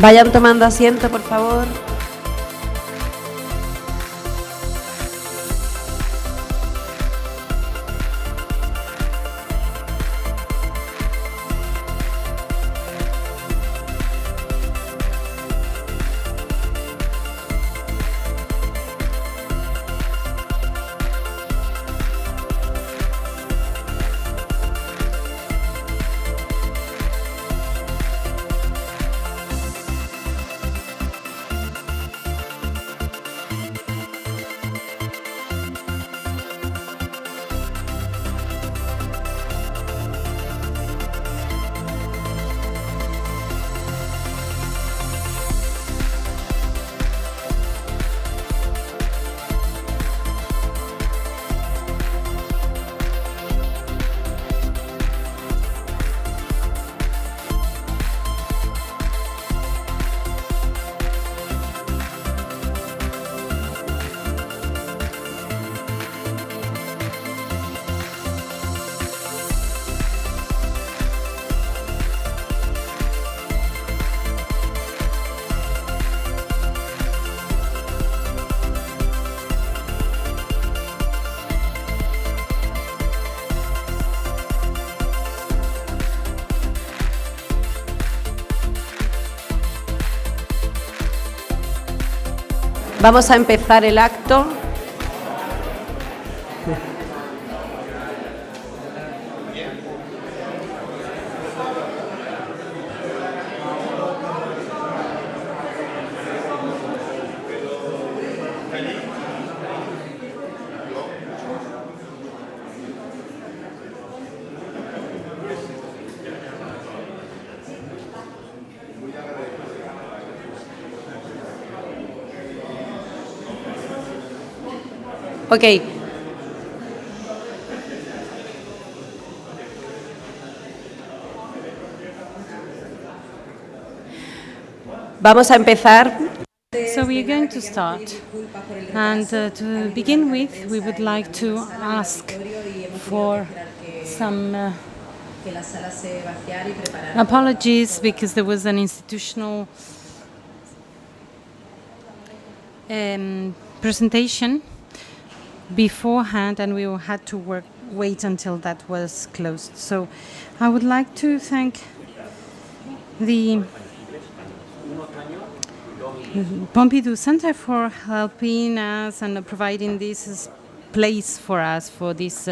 Vayan tomando asiento, por favor. Vamos a empezar el acto. Ok. Vamos a empezar. So we are going to start, and to begin with, we would like to ask for some apologies because there was an institutional presentation beforehand, and we had to wait until that was closed. So I would like to thank the Pompidou Center for helping us and providing this place for us for this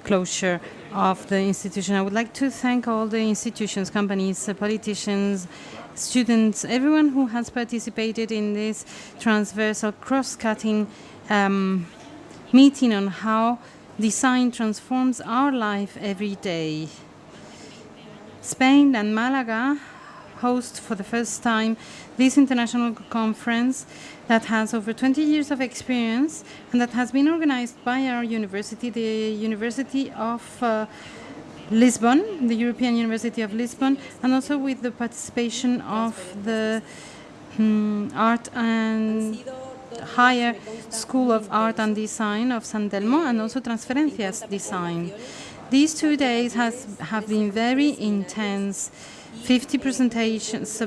closure of the institution. I would like to thank all the institutions, companies, politicians, students, everyone who has participated in this transversal, cross-cutting meeting on how design transforms our life every day. Spain and Malaga host for the first time this international conference that has over 20 years of experience and that has been organized by our university, the University of Lisbon, the European University of Lisbon, and also with the participation of the Art and Higher School of Art and Design of San Telmo, and also Transferencias Design. These 2 days have been very intense. 50 presentations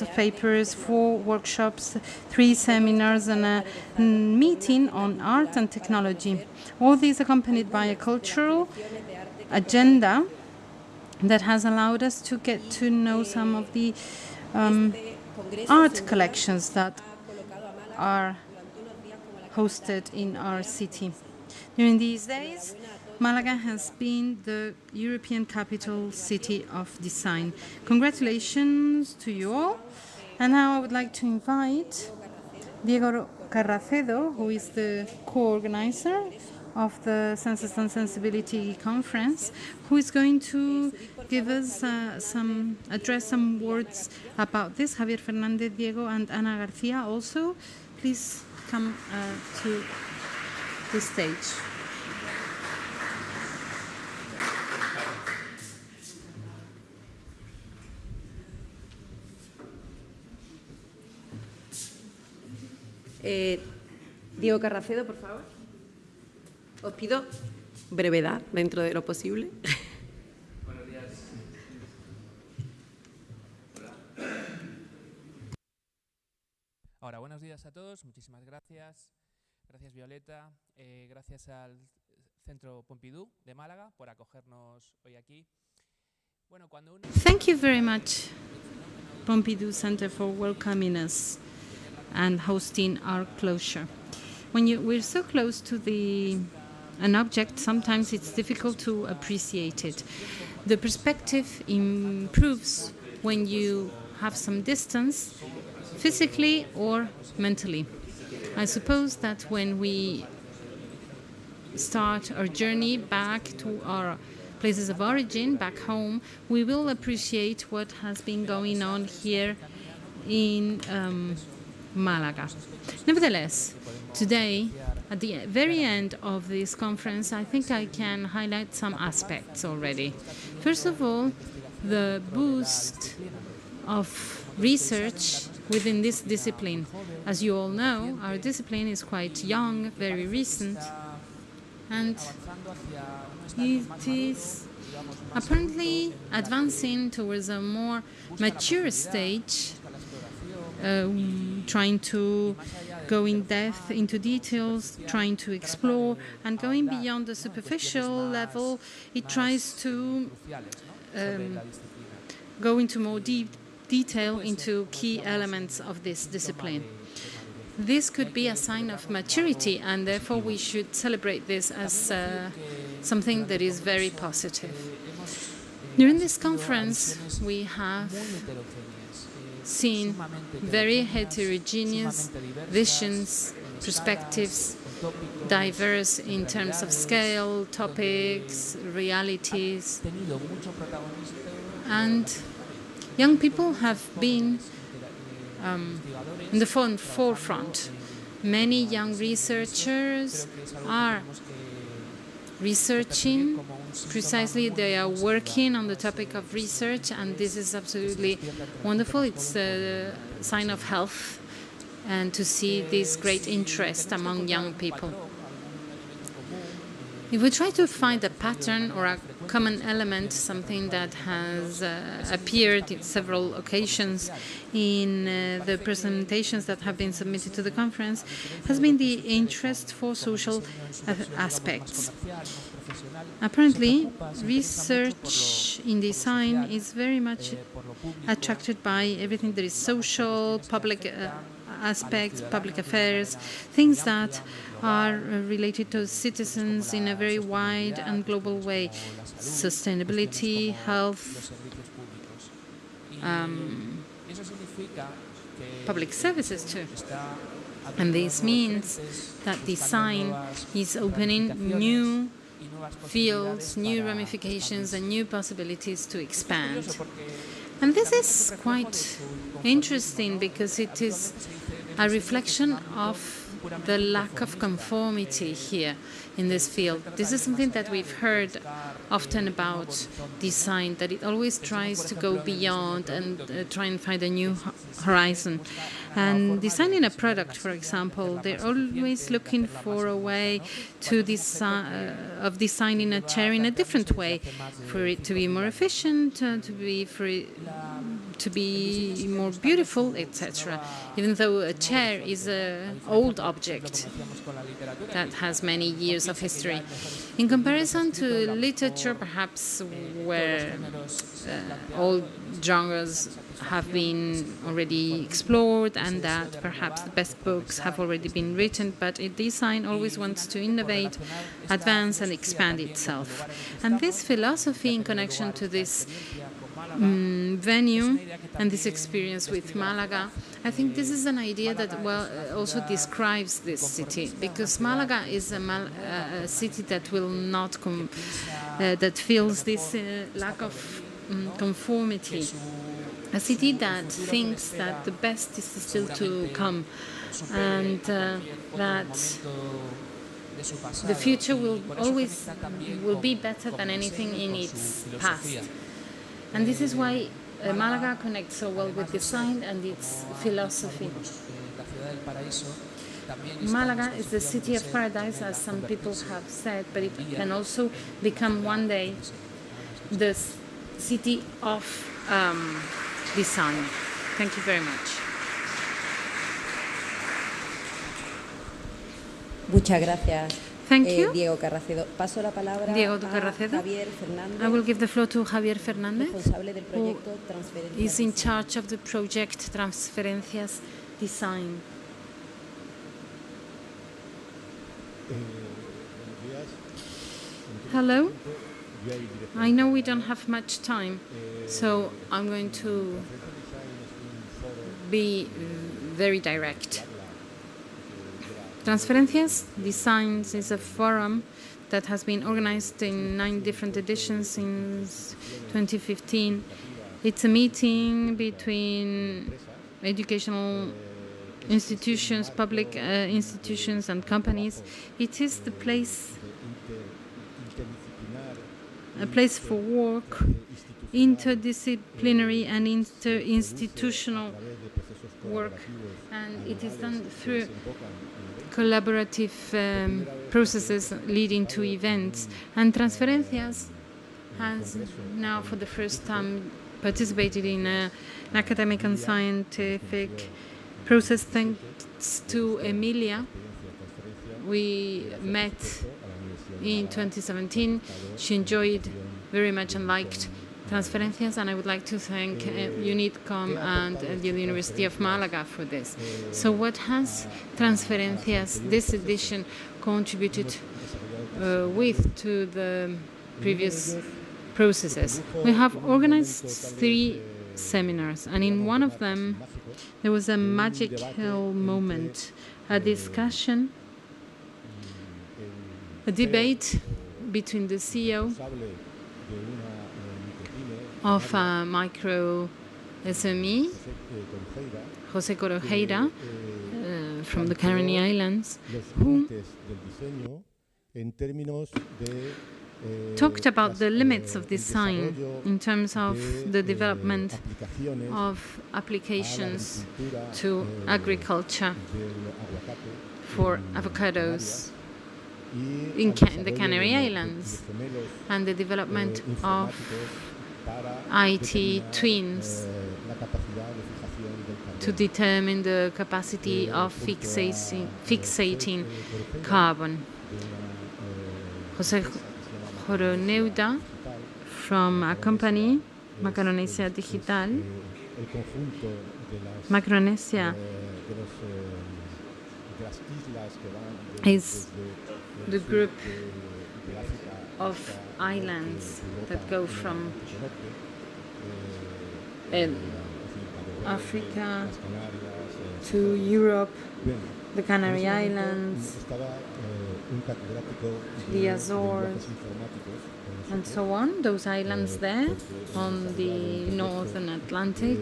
of papers, 4 workshops, 3 seminars, and a meeting on art and technology. All these accompanied by a cultural agenda that has allowed us to get to know some of the art collections that are hosted in our city. During these days, Malaga has been the European capital city of design. Congratulations to you all. And now I would like to invite Diego Carracedo, who is the co-organizer of the Senses and Sensibility conference, who is going to give us address some words about this. Javier Fernandez, Diego, and Ana Garcia also. Please come to the stage. Diego Carracedo, por favor. Os pido brevedad dentro de lo posible. Buenos días. Hola. Buenos días a todos, muchísimas gracias. Gracias Violeta, gracias al Centro Pompidou de Málaga por acogernos hoy aquí. Thank you very much, Pompidou Center, for welcoming us and hosting our closure. When we're so close to an object, sometimes it's difficult to appreciate it. The perspective improves when you have some distance, physically or mentally. I suppose that when we start our journey back to our places of origin, back home, we will appreciate what has been going on here in Malaga. Nevertheless, today, at the very end of this conference, I think I can highlight some aspects already. First of all, the boost of research within this discipline. As you all know, our discipline is quite young, very recent, and it is apparently advancing towards a more mature stage, trying to go in depth into details, trying to explore, and going beyond the superficial level. It tries to go into more detail into key elements of this discipline. This could be a sign of maturity, and therefore we should celebrate this as something that is very positive. During this conference, we have seen very heterogeneous visions, perspectives, diverse in terms of scale, topics, realities, and young people have been in the forefront. Many young researchers are researching. Precisely, they are working on the topic of research, and this is absolutely wonderful. It's a sign of health, and to see this great interest among young people. If we try to find a pattern or a common element, something that has appeared in several occasions in the presentations that have been submitted to the conference, has been the interest for social aspects. Apparently, research in design is very much attracted by everything that is social, public aspects, public affairs, things that are related to citizens in a very wide and global way. Sustainability, health, public services too. And this means that design is opening new fields, new ramifications, and new possibilities to expand. And this is quite interesting because it is a reflection of the lack of conformity here in this field. This is something that we've heard often about design, that it always tries to go beyond and try and find a new horizon. And designing a product, for example, they're always looking for a way to designing a chair in a different way, for it to be more efficient, to be more beautiful, etc. Even though a chair is an old object that has many years of history. In comparison to literature, perhaps where all genres have been already explored and that perhaps the best books have already been written, but design always wants to innovate, advance and expand itself. And this philosophy in connection to this venue and this experience with Malaga, I think this is an idea that also describes this city, because Malaga is a city that will not that feels this lack of conformity, a city that thinks that the best is still to come, and that the future will be better than anything in its past. And this is why Malaga connects so well with design and its philosophy. Malaga is the city of paradise, as some people have said, but it can also become one day the city of design. Thank you very much. Muchas gracias. Thank you. Diego Carracedo. Paso la palabra Diego a Carracedo. Javier Fernández, I will give the floor to Javier Fernández, responsable del who proyecto Transferencias is in Design. charge of the project Transferencias Design. Hello. I know we don't have much time, so I'm going to be very direct. Transferencias Designs is a forum that has been organized in 9 different editions since 2015. It's a meeting between educational institutions, public institutions and companies. It is the place, a place for work, interdisciplinary and interinstitutional work, and it is done through collaborative processes leading to events. And Transferencias has now for the first time participated in an academic and scientific process thanks to Emilia. We met in 2017. She enjoyed very much and liked Transferencias, and I would like to thank UNITCOM and the University of Malaga for this. So what has Transferencias, this edition, contributed with to the previous processes? We have organized 3 seminars, and in one of them there was a magical moment, a discussion, a debate between the CEO of a micro SME, José Corojeira, from the Canary Islands, who talked about the limits of design in terms of the development of applications to agriculture for avocados in the Canary Islands, and the development of IT twins to determine the capacity of fixating carbon. José Joroneuda, from a company, Macronesia Digital, Macronesia is the group of islands that go from Africa to Europe, the Canary Islands, the Azores, and so on, those islands there on the northern Atlantic.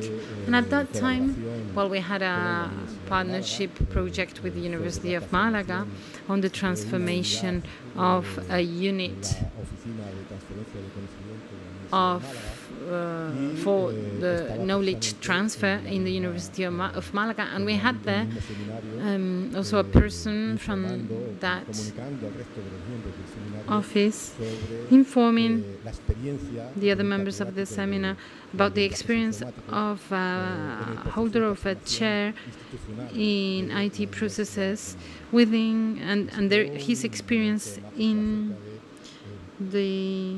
And at that time, well, we had a partnership project with the University of Malaga on the transformation of a unit of for the knowledge transfer in the University of Malaga, and we had there also a person from that office informing the other members of the seminar about the experience of a holder of a chair in IT processes within and his experience in the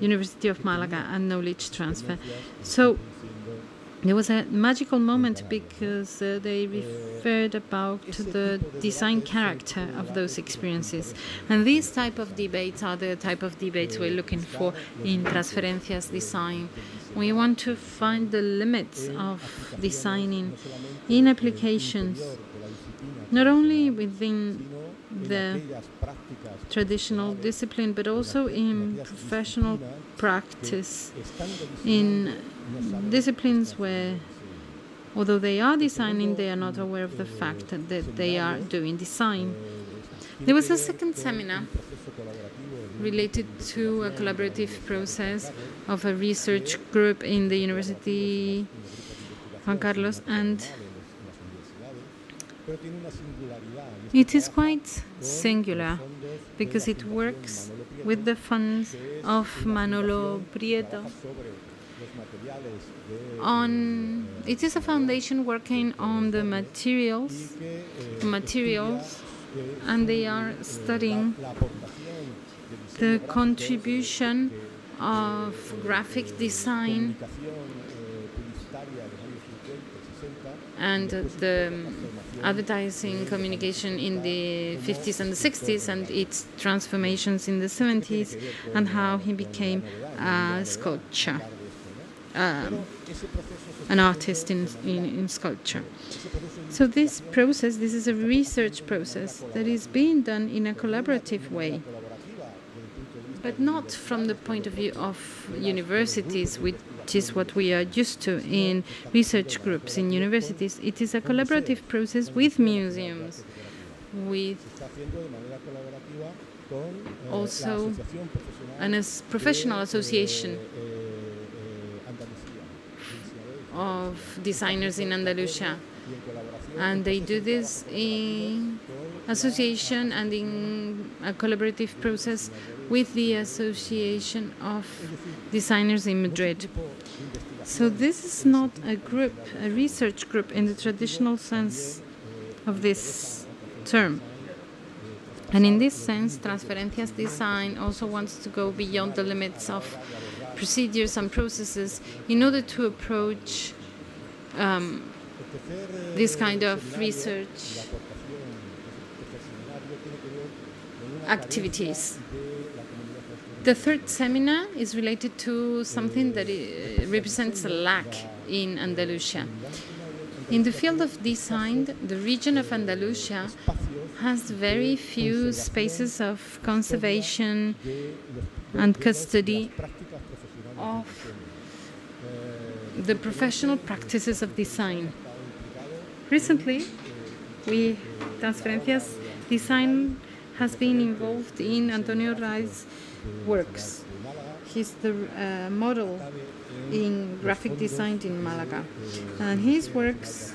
University of Malaga and knowledge transfer. So there was a magical moment because they referred about the design character of those experiences. And these type of debates are the type of debates we're looking for in Transferencias Design. We want to find the limits of designing in applications, not only within the traditional discipline, but also in professional practice, in disciplines where, although they are designing, they are not aware of the fact that they are doing design. There was a second seminar related to a collaborative process of a research group in the University Juan Carlos, and it is quite singular because it works with the funds of Manolo Prieto It is a foundation working on the materials, and they are studying the contribution of graphic design and the advertising communication in the 50s and the 60s and its transformations in the 70s, and how he became a sculptor, an artist in sculpture. So this process, this is a research process that is being done in a collaborative way, but not from the point of view of universities, which is what we are used to in research groups in universities. It is a collaborative process with museums, with also a professional association of designers in Andalusia. And they do this in association and in a collaborative process with the Association of Designers in Madrid. So this is not a group, a research group in the traditional sense of this term. And in this sense, Transferencias Design also wants to go beyond the limits of procedures and processes in order to approach this kind of research activities. The third seminar is related to something that represents a lack in Andalusia. In the field of design, the region of Andalusia has very few spaces of conservation and custody of the professional practices of design. Recently, Transferencias Design has been involved in Antonio Rai's works. He's the model in graphic design in Malaga, and his works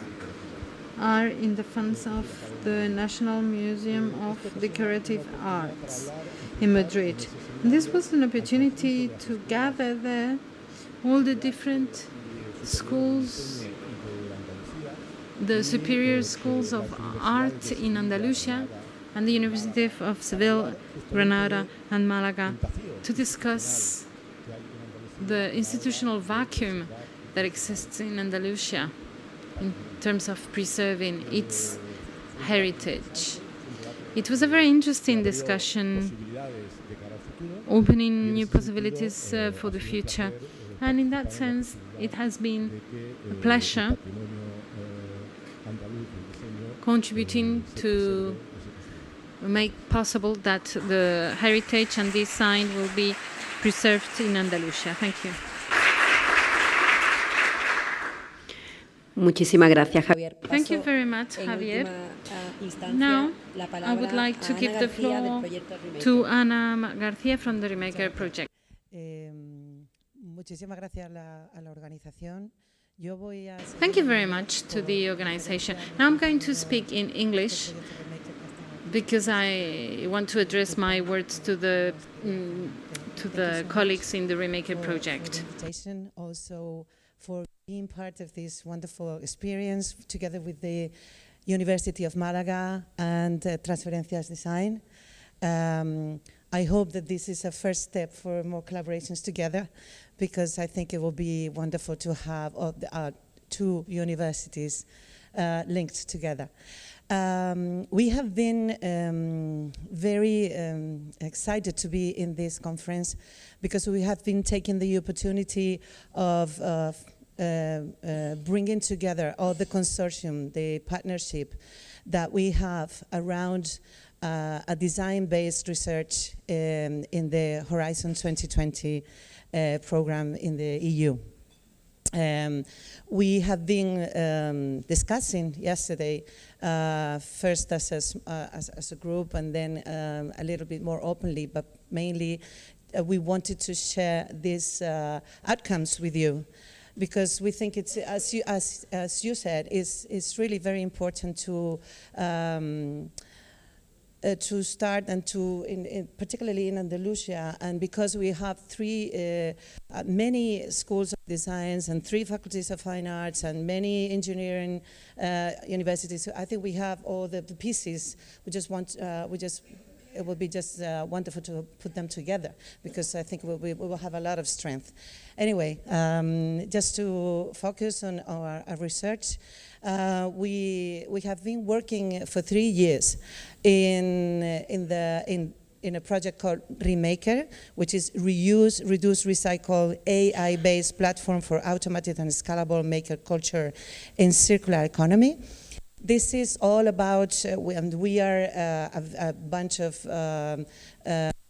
are in the funds of the National Museum of Decorative Arts in Madrid. And this was an opportunity to gather there all the different schools, the superior schools of art in Andalusia and the University of Seville, Granada and Malaga, to discuss the institutional vacuum that exists in Andalusia in terms of preserving its heritage. It was a very interesting discussion, opening new possibilities for the future, and in that sense it has been a pleasure contributing to make possible that the heritage and design will be preserved in Andalusia. Thank you. Muchísimas gracias, Javier. Thank you very much, Javier. Now, I would like to give the floor to Ana García from the Remaker Project. Muchísimas gracias a la organización. Thank you very much to the organization. Now I'm going to speak in English because I want to address my words to the colleagues in the Remaker Project. Also for being part of this wonderful experience together with the University of Malaga and Transferencias Design. I hope that this is a first step for more collaborations together, because I think it will be wonderful to have two universities linked together. We have been very excited to be in this conference because we have been taking the opportunity of bringing together all the consortium, the partnership that we have around a design-based research in the Horizon 2020 program in the EU. We have been discussing yesterday, first as a group and then a little bit more openly, but mainly we wanted to share these outcomes with you, because we think it's, as you said, is really very important to to start and to, particularly in Andalusia, and because we have many schools of designs and 3 faculties of fine arts and many engineering universities, I think we have all the pieces. It would be just wonderful to put them together, because I think we will have a lot of strength. Anyway, just to focus on our research, we have been working for 3 years in a project called Remaker, which is reuse, reduce, recycle, AI-based platform for automated and scalable maker culture in circular economy. This is all about, we are a bunch of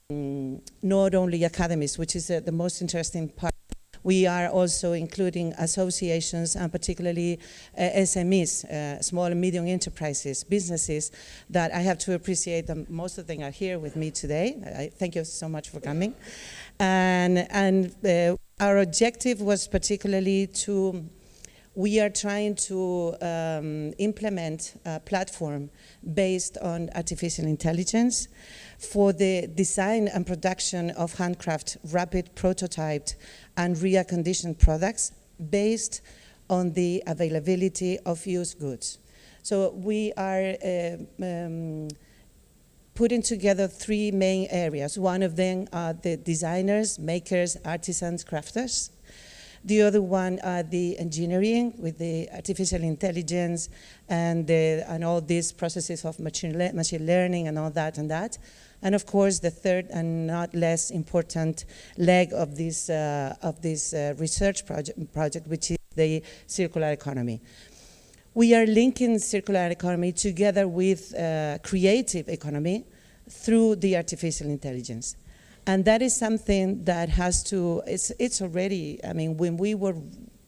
not only academies, which is the most interesting part. We are also including associations and particularly SMEs, small and medium enterprises, businesses that I have to appreciate them. Most of them are here with me today. I thank you so much for coming. And our objective was particularly we are trying to implement a platform based on artificial intelligence for the design and production of handcraft, rapid prototyped and reconditioned products based on the availability of used goods. So we are putting together 3 main areas. One of them are the designers, makers, artisans, crafters. The other one are the engineering with the artificial intelligence and all these processes of machine learning and all that and that. And of course, the third and not less important leg of this research project, which is the circular economy. We are linking circular economy together with creative economy through the artificial intelligence. And that is something that has to, it's already, I mean, when we were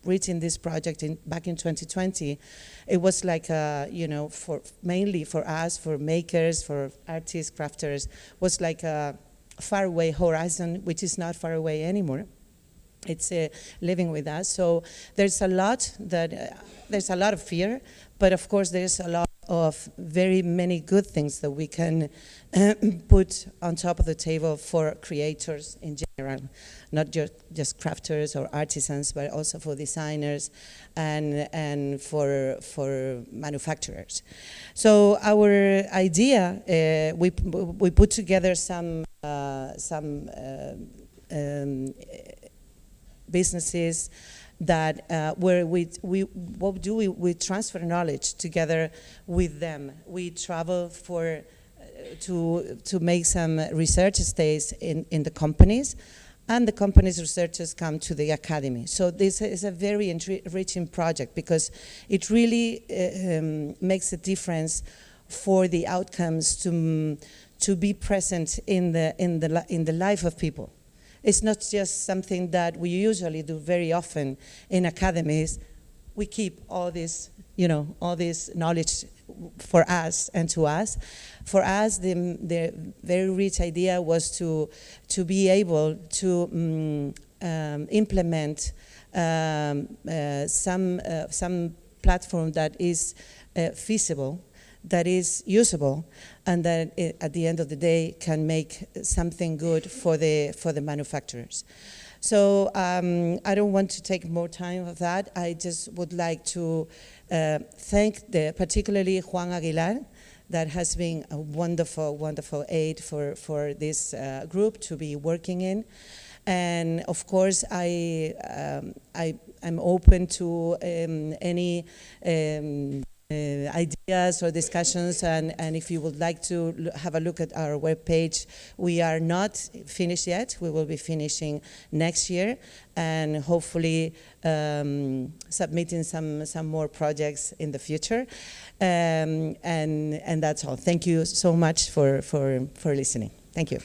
reaching this project back in 2020, it was like, you know, mainly for us, for makers, for artists, crafters, was like a faraway horizon, which is not far away anymore. It's living with us. So there's a lot of fear, but of course there's a lot of very many good things that we can put on top of the table for creators in general, not just crafters or artisans, but also for designers and for manufacturers. So our idea, we put together some businesses that where we transfer knowledge together with them. We travel to make some research stays in the companies, and the companies' researchers come to the academy. So this is a very enriching project because it really makes a difference for the outcomes to be present in the life of people. It's not just something that we usually do very often in academies. We keep all this, you know, all this knowledge for us and to us. For us, the very rich idea was to be able to implement some platform that is feasible, that is usable, and that at the end of the day can make something good for the manufacturers. So I don't want to take more time of that. I just would like to thank particularly Juan Aguilar, that has been a wonderful, wonderful aid for this group to be working in. And of course, I'm open to any ideas or discussions, and if you would like to have a look at our webpage, we are not finished yet. We will be finishing next year, and hopefully submitting some more projects in the future. And that's all. Thank you so much for listening. Thank you.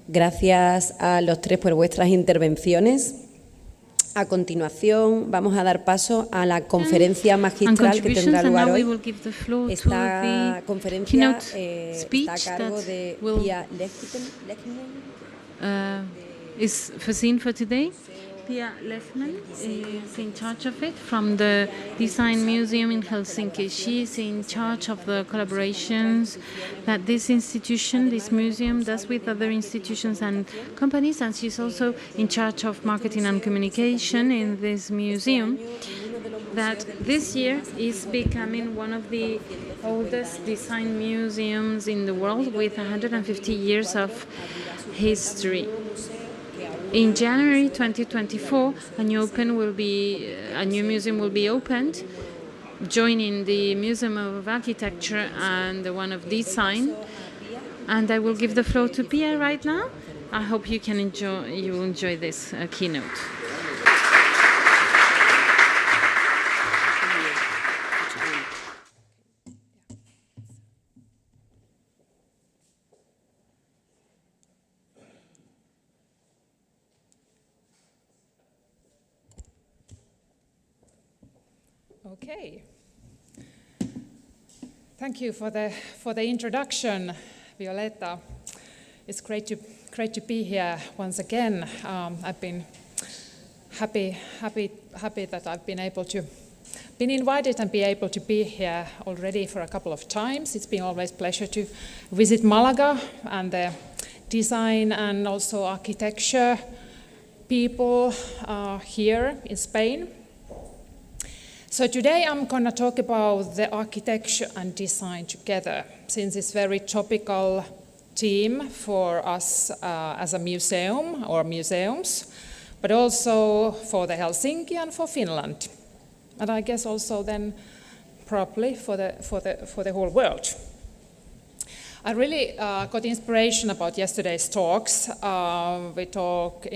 Gracias a los tres por vuestras intervenciones. A continuación, vamos a dar paso a la conferencia magistral que tendrá lugar hoy. Esta conferencia está a cargo de Pia Lechnen. Is foreseen for today. Pia Lechnen is in charge of it from the Design Museum in Helsinki. She is in charge of the collaborations that this institution, this museum, does with other institutions and companies, and she's also in charge of marketing and communication in this museum that this year is becoming one of the oldest design museums in the world with 150 years of history. In January 2024, a new museum will be opened, joining the Museum of Architecture and the one of Design. And I will give the floor to Pia right now. I hope you will enjoy this keynote. Okay. Thank you for the introduction, Violetta. It's great to be here once again. I've been happy that I've been invited and be able to be here already for a couple of times. It's been always a pleasure to visit Malaga and the design and also architecture people here in Spain. So today I'm going to talk about the architecture and design together, since it's a very topical theme for us as a museum or museums, but also for the Helsinki and for Finland, and I guess also then probably for the whole world. I really got inspiration about yesterday's talks. We talk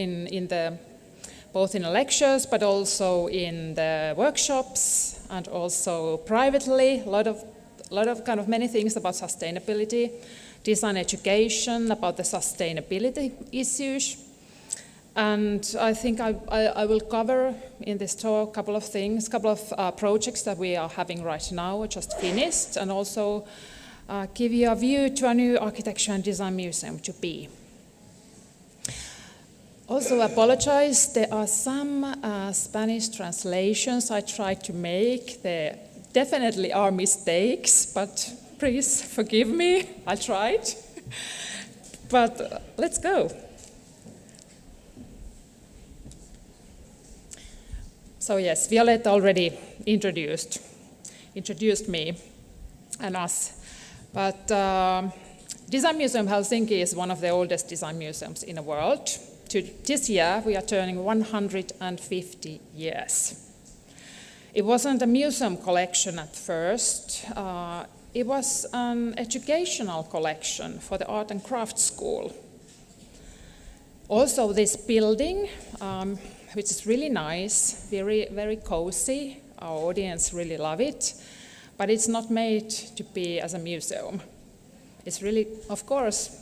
both in the lectures, but also in the workshops, and also privately, a lot of kind of many things about sustainability, design education, about the sustainability issues. And I think I will cover in this talk a couple of things, a couple of projects that we are having right now, just finished, and also give you a view to a new architecture and design museum to be. Also apologize, there are some Spanish translations I tried to make. There definitely are mistakes, but please forgive me, I tried. But let's go. So yes, Violetta already introduced me and us. But Design Museum Helsinki is one of the oldest design museums in the world. This year, we are turning 150 years. It wasn't a museum collection at first. It was an educational collection for the art and craft school. Also, this building, which is really nice, very, very cozy. Our audience really love it. But it's not made to be as a museum. It's really, of course,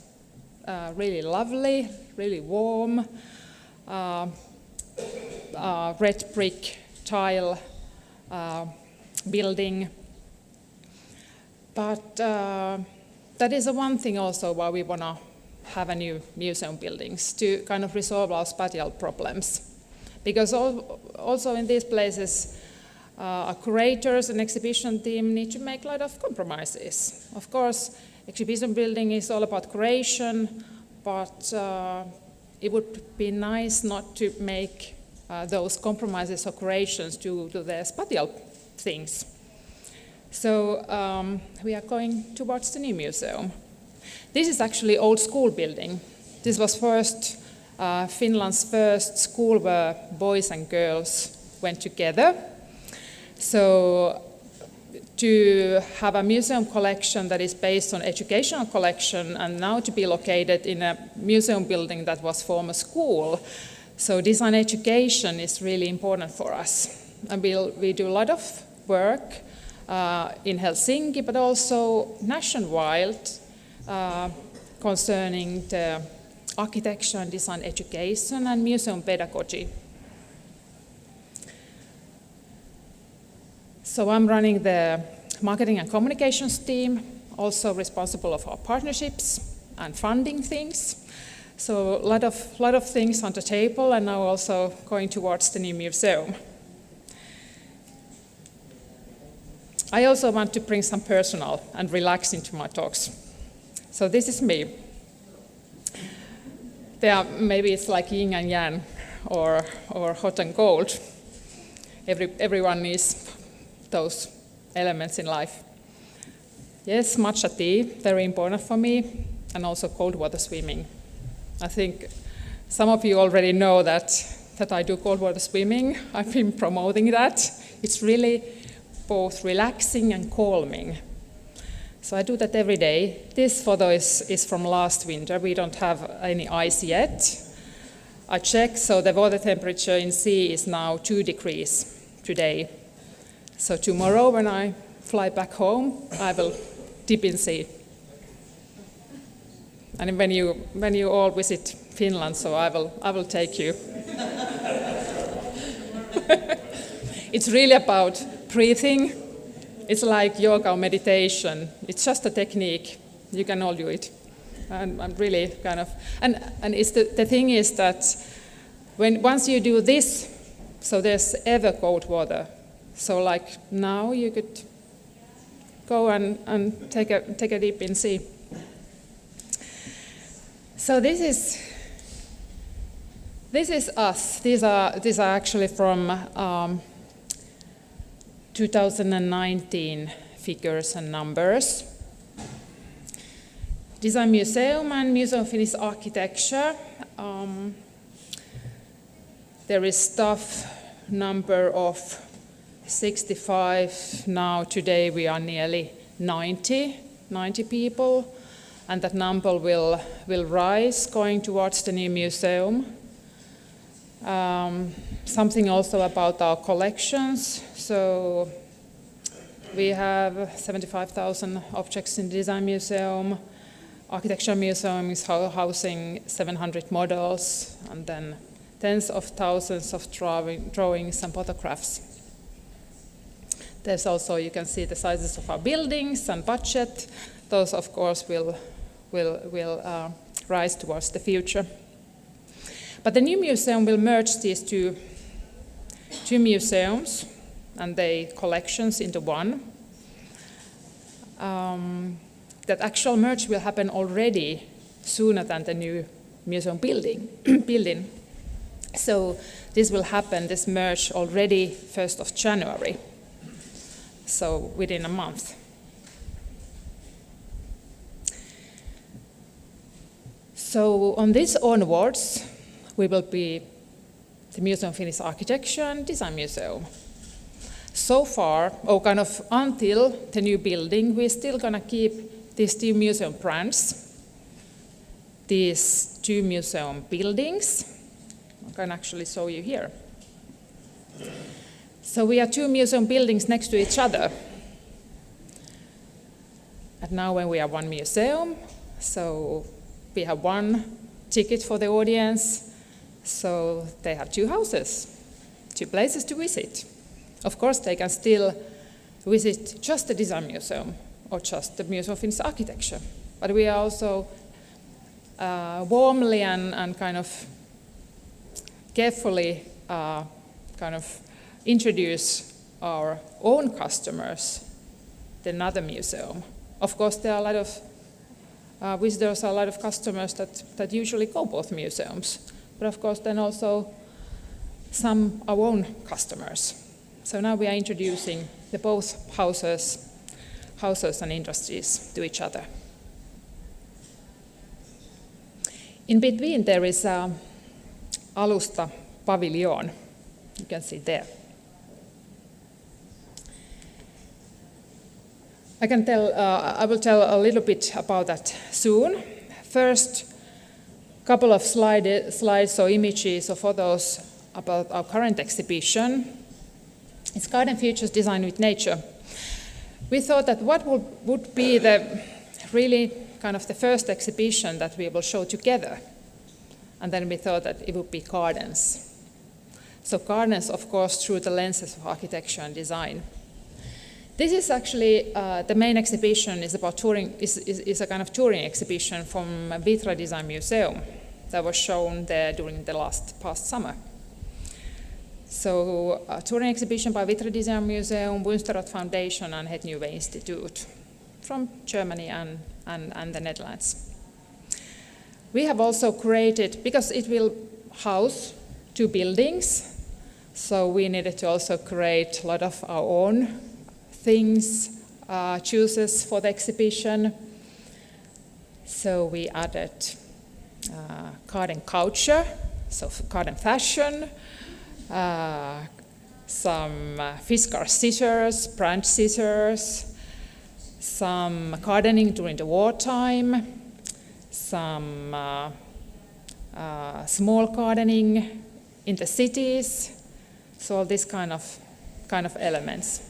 really lovely, really warm, red brick tile building. But that is the one thing also why we want to have a new museum buildings, to kind of resolve our spatial problems. Because also in these places, our curators and exhibition team need to make a lot of compromises. Of course, exhibition building is all about creation, but it would be nice not to make those compromises or creations to the spatial things. So we are going towards the new museum. This is actually old school building. This was Finland's first school where boys and girls went together. So to have a museum collection that is based on educational collection and now to be located in a museum building that was former school. So design education is really important for us. And we do a lot of work in Helsinki, but also nationwide concerning the architecture and design education and museum pedagogy. So I'm running the marketing and communications team, also responsible of our partnerships and funding things. So a lot of things on the table, and now also going towards the new museum. I also want to bring some personal and relax into my talks. So this is me. Maybe it's like yin and yang, or hot and cold. Everyone needs those elements in life. Yes, matcha tea, very important for me, and also cold water swimming. I think some of you already know that I do cold water swimming. I've been promoting that. It's really both relaxing and calming. So I do that every day. This photo is from last winter. We don't have any ice yet. I checked, so the water temperature in sea is now 2 degrees today. So tomorrow when I fly back home, I will dip in sea. And when you all visit Finland, so I will take you. It's really about breathing. It's like yoga or meditation. It's just a technique. You can all do it. And I'm really kind of, and it's the thing is that once you do this, so there's ever cold water. So like now you could go and take a dip in sea. So this is us. These are actually from 2019 figures and numbers. Design Museum and Museum of Finnish Architecture. There is staff number of 65. Now today we are nearly 90 people. And that number will rise going towards the new museum. Something also about our collections. So we have 75,000 objects in the Design Museum. Architecture Museum is housing 700 models, and then tens of thousands of drawings and photographs. There's also, you can see the sizes of our buildings and budget. Those, of course, will rise towards the future. But the new museum will merge these two museums and their collections into one. That actual merge will happen already sooner than the new museum building. So this will happen, this merge, already 1st of January. So within a month. So on this onwards, we will be the Museum of Finnish Architecture and Design Museum. So far, kind of until the new building, we're still going to keep these two museum brands, these two museum buildings. I can actually show you here. So we are two museum buildings next to each other. And now when we are one museum, so we have one ticket for the audience, so they have two houses, two places to visit. Of course, they can still visit just the Design Museum or just the Museum of Finnish Architecture. But we are also warmly and kind of carefully kind of introduce our own customers to another museum. Of course, there are a lot of visitors, a lot of customers that usually go both museums. But of course, then also some our own customers. So now we are introducing the both houses and industries to each other. In between there is Alusta pavilion. You can see there. I will tell a little bit about that soon. First, couple of slides or images or photos about our current exhibition. It's Garden Futures Design with Nature. We thought that what would be the really kind of the first exhibition that we will show together. And then we thought that it would be gardens. So gardens, of course, through the lenses of architecture and design. This is actually the main exhibition is about touring. Is a kind of touring exhibition from Vitra Design Museum that was shown there during the past summer. So a touring exhibition by Vitra Design Museum, Wunsterrot Foundation and Het Nieuwe Institute from Germany and the Netherlands. We have also created, because it will house 2 buildings, so we needed to also create a lot of our own things, choices for the exhibition. So we added garden culture, so garden fashion, some Fiskars scissors, branch scissors, some gardening during the wartime, some small gardening in the cities, so all these kind of elements.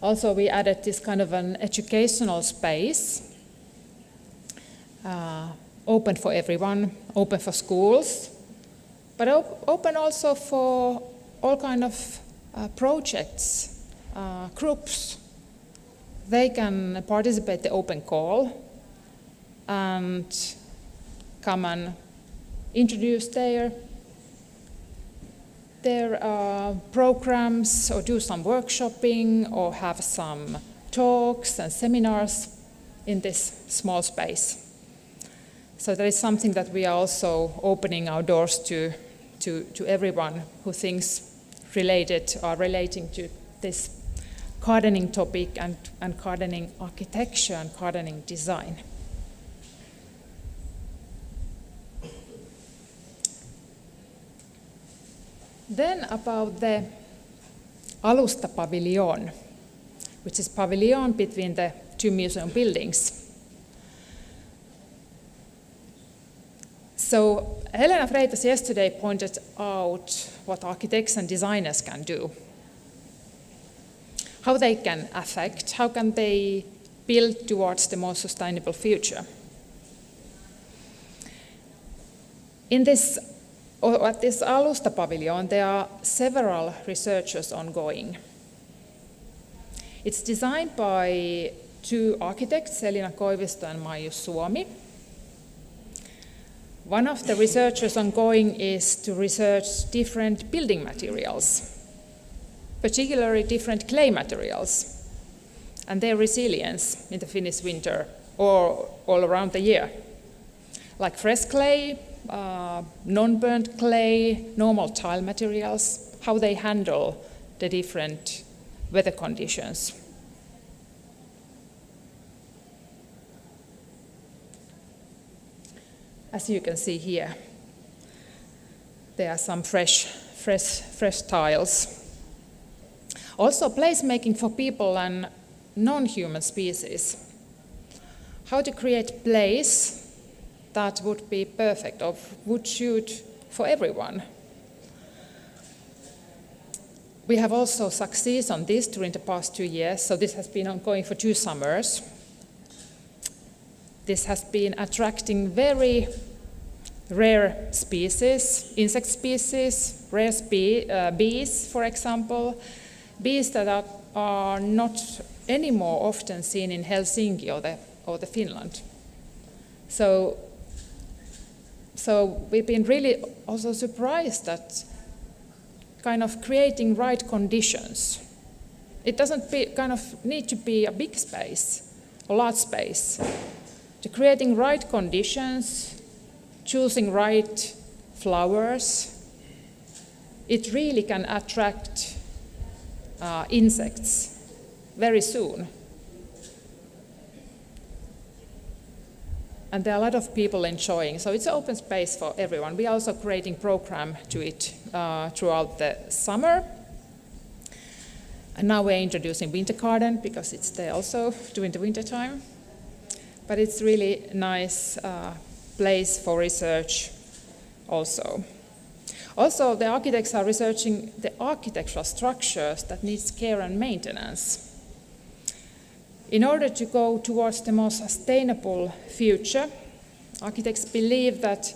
Also, we added this kind of an educational space, open for everyone, open for schools, but open also for all kind of projects, groups. They can participate the open call and come and introduce their programs or do some workshopping or have some talks and seminars in this small space. So that is something that we are also opening our doors to everyone who thinks relating to this gardening topic and gardening architecture and gardening design. Then about the Alusta Pavilion, which is pavilion between the 2 museum buildings. So Helena Freitas yesterday pointed out what architects and designers can do, how they can affect, how can they build towards the more sustainable future. At this Alusta Pavilion, there are several researchers ongoing. It's designed by 2 architects, Elina Koivisto and Maiju Suomi. One of the researchers ongoing is to research different building materials, particularly different clay materials, and their resilience in the Finnish winter or all around the year, like fresh clay, non-burnt clay, normal tile materials, how they handle the different weather conditions. As you can see here, there are some fresh tiles. Also placemaking for people and non-human species. How to create place that would be perfect or would suit for everyone. We have also succeeded on this during the past 2 years, so this has been ongoing for 2 summers. This has been attracting very rare species, insect species, rare bees, for example, bees that are not anymore often seen in Helsinki or the Finland. So we've been really also surprised that kind of creating right conditions. It doesn't need to be a big space, a large space. To creating right conditions, choosing right flowers, it really can attract insects very soon. And there are a lot of people enjoying, so it's an open space for everyone. We are also creating program to it throughout the summer. And now we're introducing winter garden because it's there also during the winter time. But it's really nice place for research also. Also, the architects are researching the architectural structures that needs care and maintenance. In order to go towards the more sustainable future, architects believe that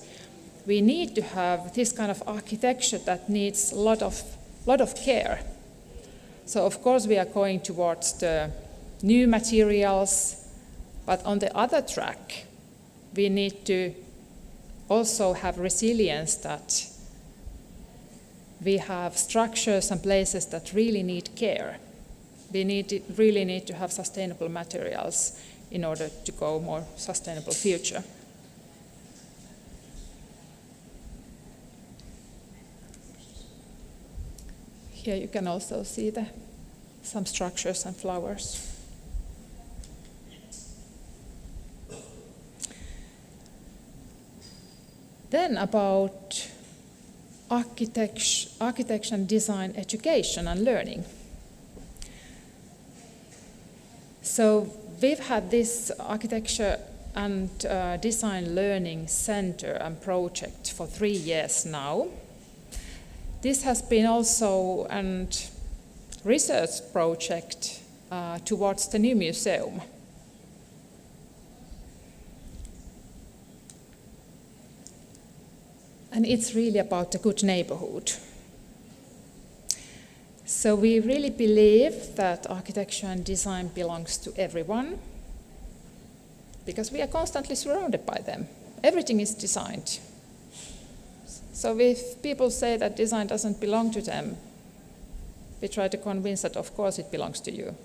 we need to have this kind of architecture that needs a lot of care. So of course we are going towards the new materials, but on the other track, we need to also have resilience, that we have structures and places that really need care. We really need to have sustainable materials in order to go more sustainable future. Here you can also see some structures and flowers. Then about architecture and design education and learning. So we've had this architecture and design learning center and project for 3 years now. This has been also a research project towards the new museum. And it's really about the good neighborhood. So we really believe that architecture and design belongs to everyone, because we are constantly surrounded by them. Everything is designed. So if people say that design doesn't belong to them, we try to convince that of course it belongs to you,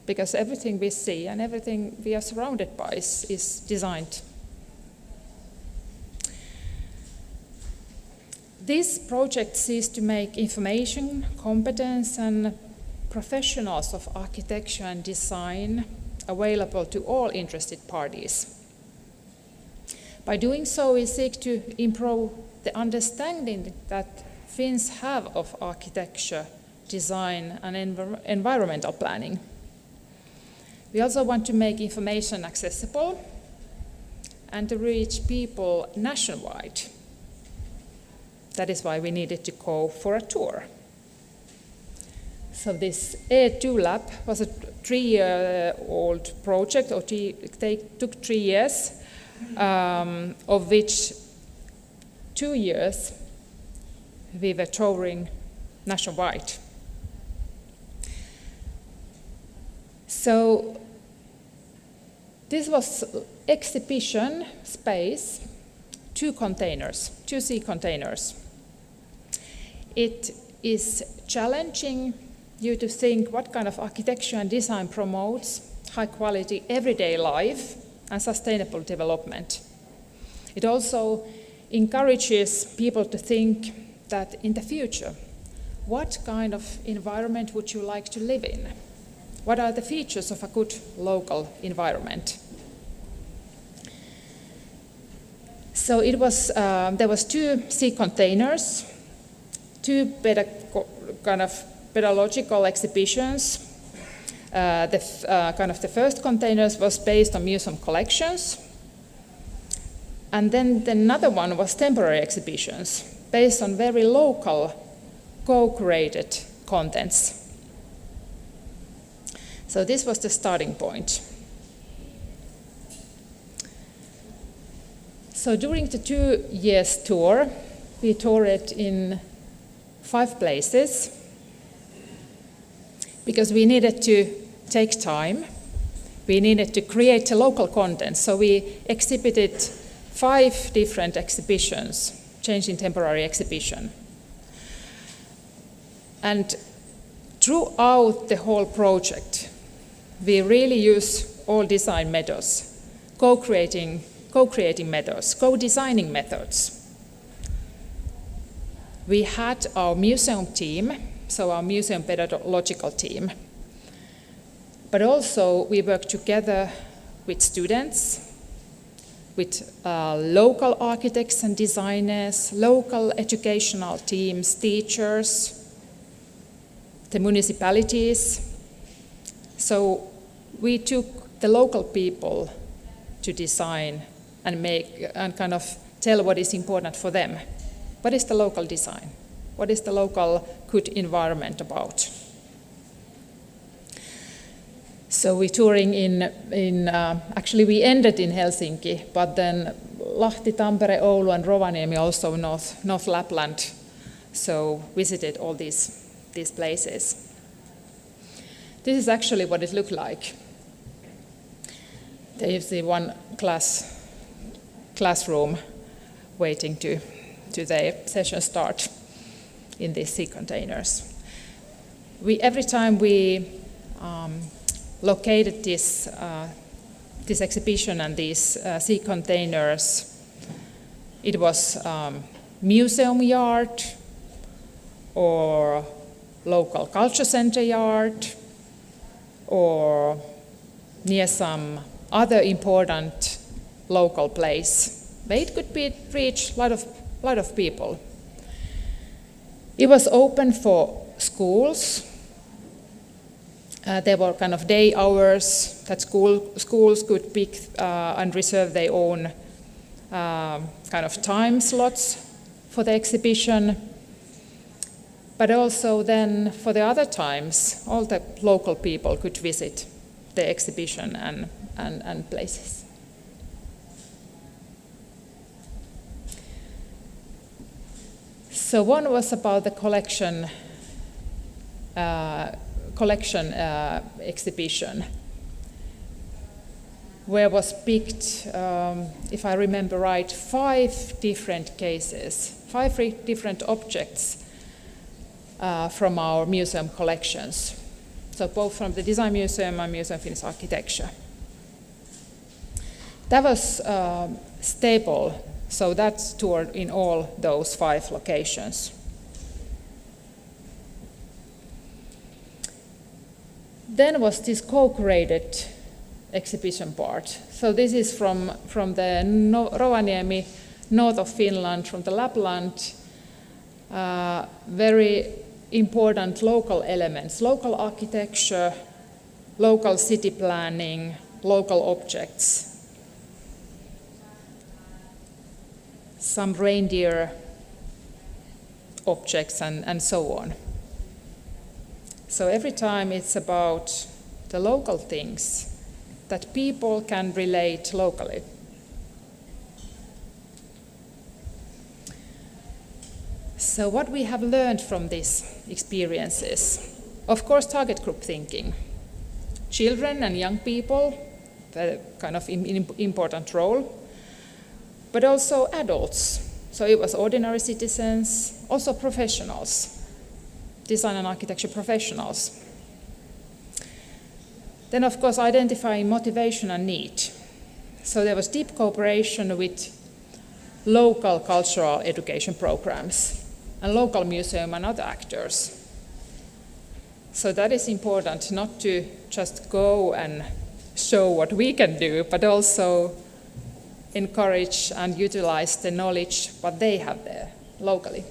because everything we see and everything we are surrounded by is designed. This project seeks to make information, competence and professionals of architecture and design available to all interested parties. By doing so, we seek to improve the understanding that Finns have of architecture, design and environmental planning. We also want to make information accessible and to reach people nationwide. That is why we needed to go for a tour. So this E2 Lab was a 3-year-old project, or they took 3 years, of which 2 years we were touring nationwide. So this was exhibition space, 2 sea containers. It is challenging you to think what kind of architecture and design promotes high quality everyday life and sustainable development. It also encourages people to think that in the future, what kind of environment would you like to live in? What are the features of a good local environment? So it was, there was 2 sea containers, 2 pedagogical exhibitions. The first containers was based on museum collections, and then another one was temporary exhibitions based on very local, co-created contents. So this was the starting point. So during the 2 years tour, we toured in 5 places because we needed to take time. We needed to create a local content. So we exhibited 5 different exhibitions, change in temporary exhibition. And throughout the whole project, we really use all design methods, co-creating methods, co-designing methods. We had our museum team, so our museum pedagogical team, but also we worked together with students, with local architects and designers, local educational teams, teachers, the municipalities. So we took the local people to design and kind of tell what is important for them. What is the local design? What is the local good environment about? So we're touring actually we ended in Helsinki, but then Lahti, Tampere, Oulu and Rovaniemi, also North Lapland, so visited all these places. This is actually what it looked like. There is the one classroom waiting to the session start in these sea containers. Every time we located this exhibition and these sea containers, it was museum yard or local culture center yard or near some other important local place where it could reach a lot of people. It was open for schools. There were kind of day hours that schools could pick and reserve their own kind of time slots for the exhibition. But also then for the other times, all the local people could visit the exhibition and places. So one was about the collection exhibition, where was picked, if I remember right, 5 different cases, 5 different objects from our museum collections. So both from the Design Museum and Museum of Finnish Architecture. That was stable, so that's toured in all those 5 locations. Then was this co-created exhibition part. So this is from the Rovaniemi, north of Finland, from the Lapland, very important local elements, local architecture, local city planning, local objects. Some reindeer objects and so on. So every time it's about the local things that people can relate locally. So what we have learned from these experiences, of course, target group thinking. Children and young people, a kind of important role, but also adults. So it was ordinary citizens, also professionals, design and architecture professionals. Then, of course, identifying motivation and need. So there was deep cooperation with local cultural education programs and local museum and other actors. So that is important, not to just go and show what we can do, but also encourage and utilize the knowledge what they have there locally.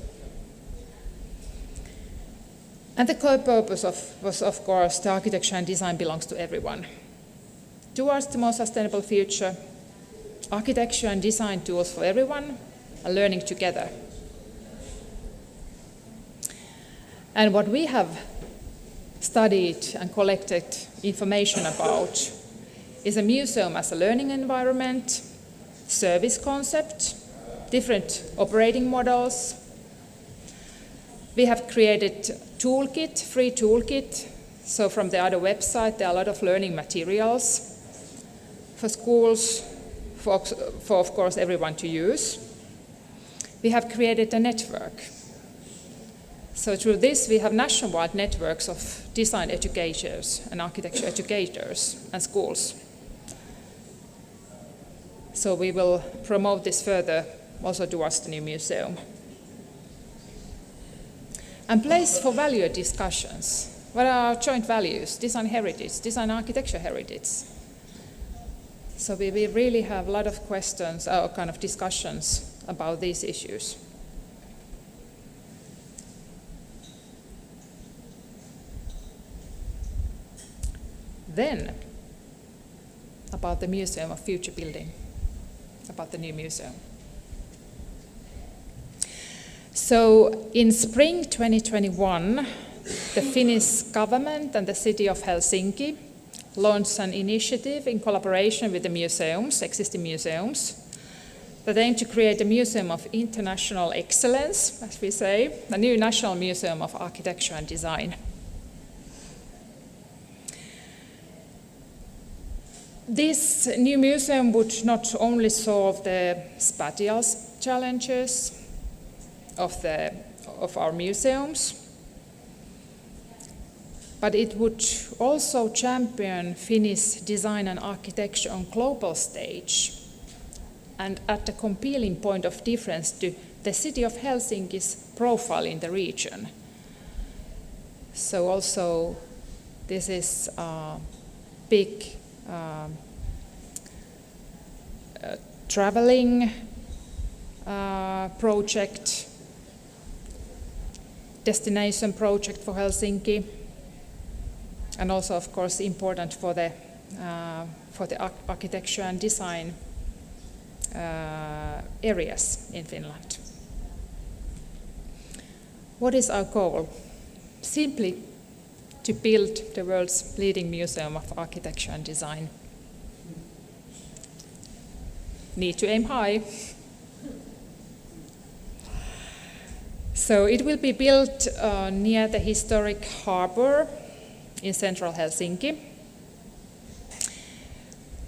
And the core purpose was, of course, the architecture and design belongs to everyone. Towards the more sustainable future, architecture and design tools for everyone are learning together. And what we have studied and collected information about is a museum as a learning environment, service concept, different operating models. We have created toolkit, free toolkit. So from the other website, there are a lot of learning materials for schools, for of course everyone to use. We have created a network. So through this, we have nationwide networks of design educators and architecture educators and schools. So we will promote this further also towards the new museum. And place for value discussions. What are our joint values? Design heritage, design architecture heritage. So we really have a lot of questions or kind of discussions about these issues. Then, about the Museum of Future Building, about the new museum. So in spring 2021, the Finnish government and the city of Helsinki launched an initiative in collaboration with the museums, existing museums, that aim to create a museum of international excellence, as we say, a new national museum of architecture and design. This new museum would not only solve the spatial challenges of our museums, but it would also champion Finnish design and architecture on global stage and at a compelling point of difference to the city of Helsinki's profile in the region. So also this is a big traveling project, destination project for Helsinki, and also, of course, important for the architecture and design areas in Finland. What is our goal? Simply to build the world's leading museum of architecture and design. Need to aim high. So it will be built near the historic harbor in central Helsinki.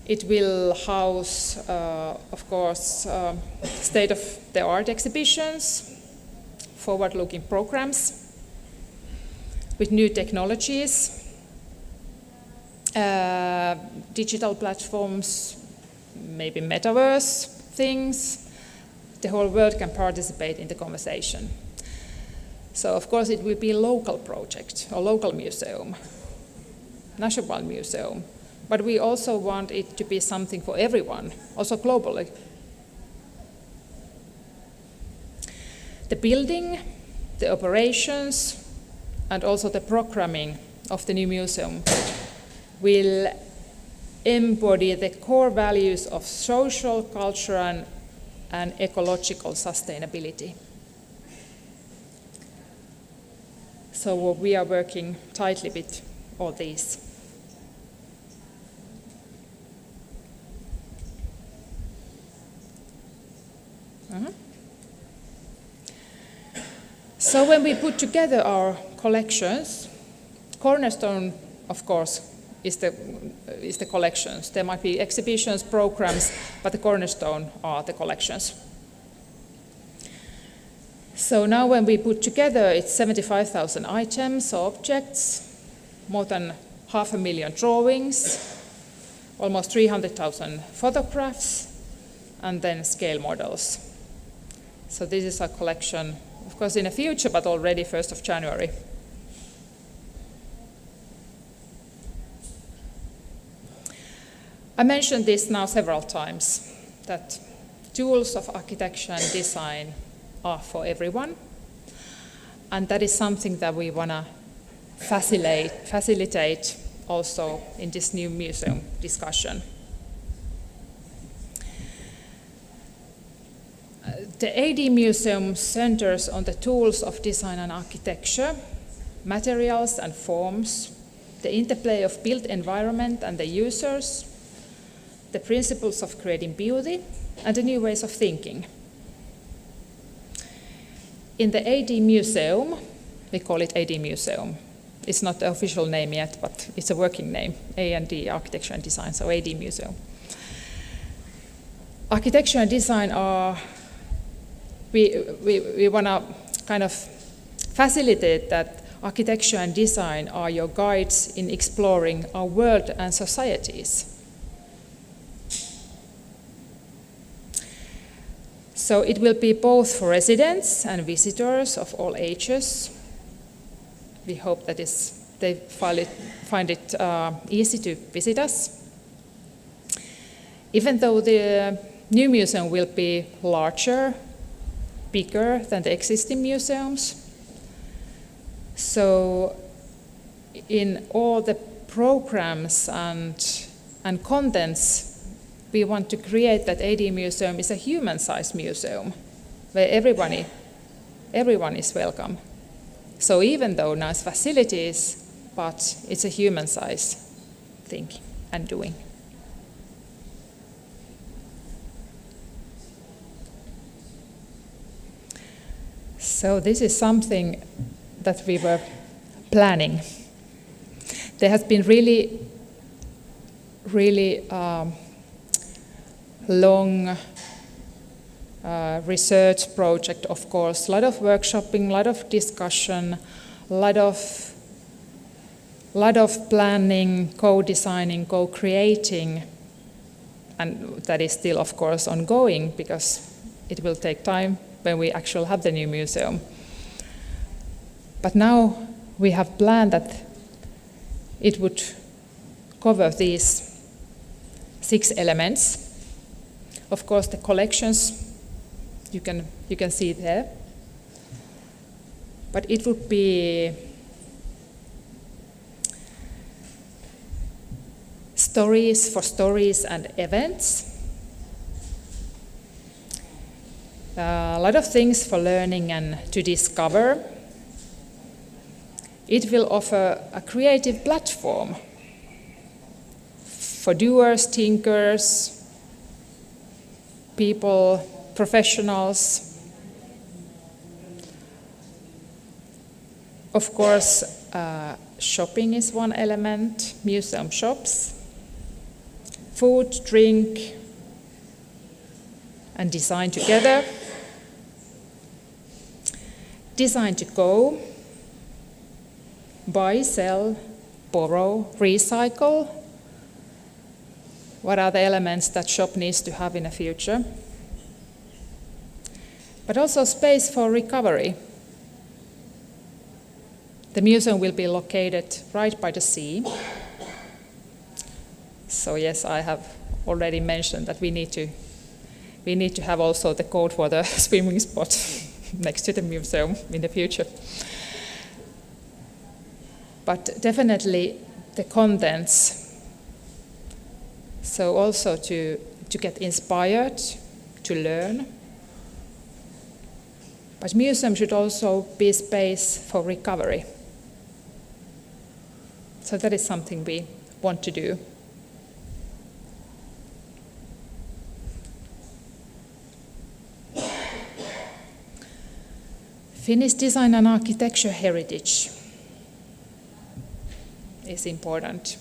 It will house, of course, state-of-the-art exhibitions, forward-looking programs with new technologies, digital platforms, maybe metaverse things. The whole world can participate in the conversation. So, of course, it will be a local project, a local museum, national museum. But we also want it to be something for everyone, also globally. The building, the operations, and also the programming of the new museum will embody the core values of social, cultural, and ecological sustainability. So we are working tightly with all these. So when we put together our collections, cornerstone, of course, is the collections. There might be exhibitions, programs, but the cornerstone are the collections. So now when we put together, it's 75,000 items or objects, more than 500,000 drawings, almost 300,000 photographs, and then scale models. So this is our collection, of course, in the future, but already 1st of January. I mentioned this now several times, that tools of architecture and design are for everyone, and that is something that we want to facilitate also in this new museum discussion. The AD Museum centers on the tools of design and architecture, materials and forms, the interplay of built environment and the users, the principles of creating beauty, and the new ways of thinking. In the AD Museum, we call it AD Museum. It's not the official name yet, but it's a working name, A&D, Architecture and Design, so AD Museum. Architecture and design are, we want to kind of facilitate that architecture and design are your guides in exploring our world and societies. So it will be both for residents and visitors of all ages. We hope that they find it easy to visit us. Even though the new museum will be larger, bigger than the existing museums. So in all the programs and contents, we want to create that AD Museum is a human-sized museum where everyone is welcome. So even though nice facilities, but it's a human-sized thinking and doing. So this is something that we were planning. There has been really really long research project, of course. A lot of workshopping, a lot of discussion, a lot of planning, co-designing, co-creating, and that is still, of course, ongoing because it will take time when we actually have the new museum. But now we have planned that it would cover these 6 elements. Of course, the collections you can see there, but it would be stories for stories and events. A lot of things for learning and to discover. It will offer a creative platform for doers, thinkers, people, professionals. Of course, shopping is one element, museum shops, food, drink, and design together. Design to go, buy, sell, borrow, recycle. What are the elements that shop needs to have in the future? But also space for recovery. The museum will be located right by the sea. So yes, I have already mentioned that we need to have also the cold water swimming spot next to the museum in the future. But definitely the contents. So also to get inspired, to learn. But museum should also be space for recovery. So that is something we want to do. Finnish design and architecture heritage is important.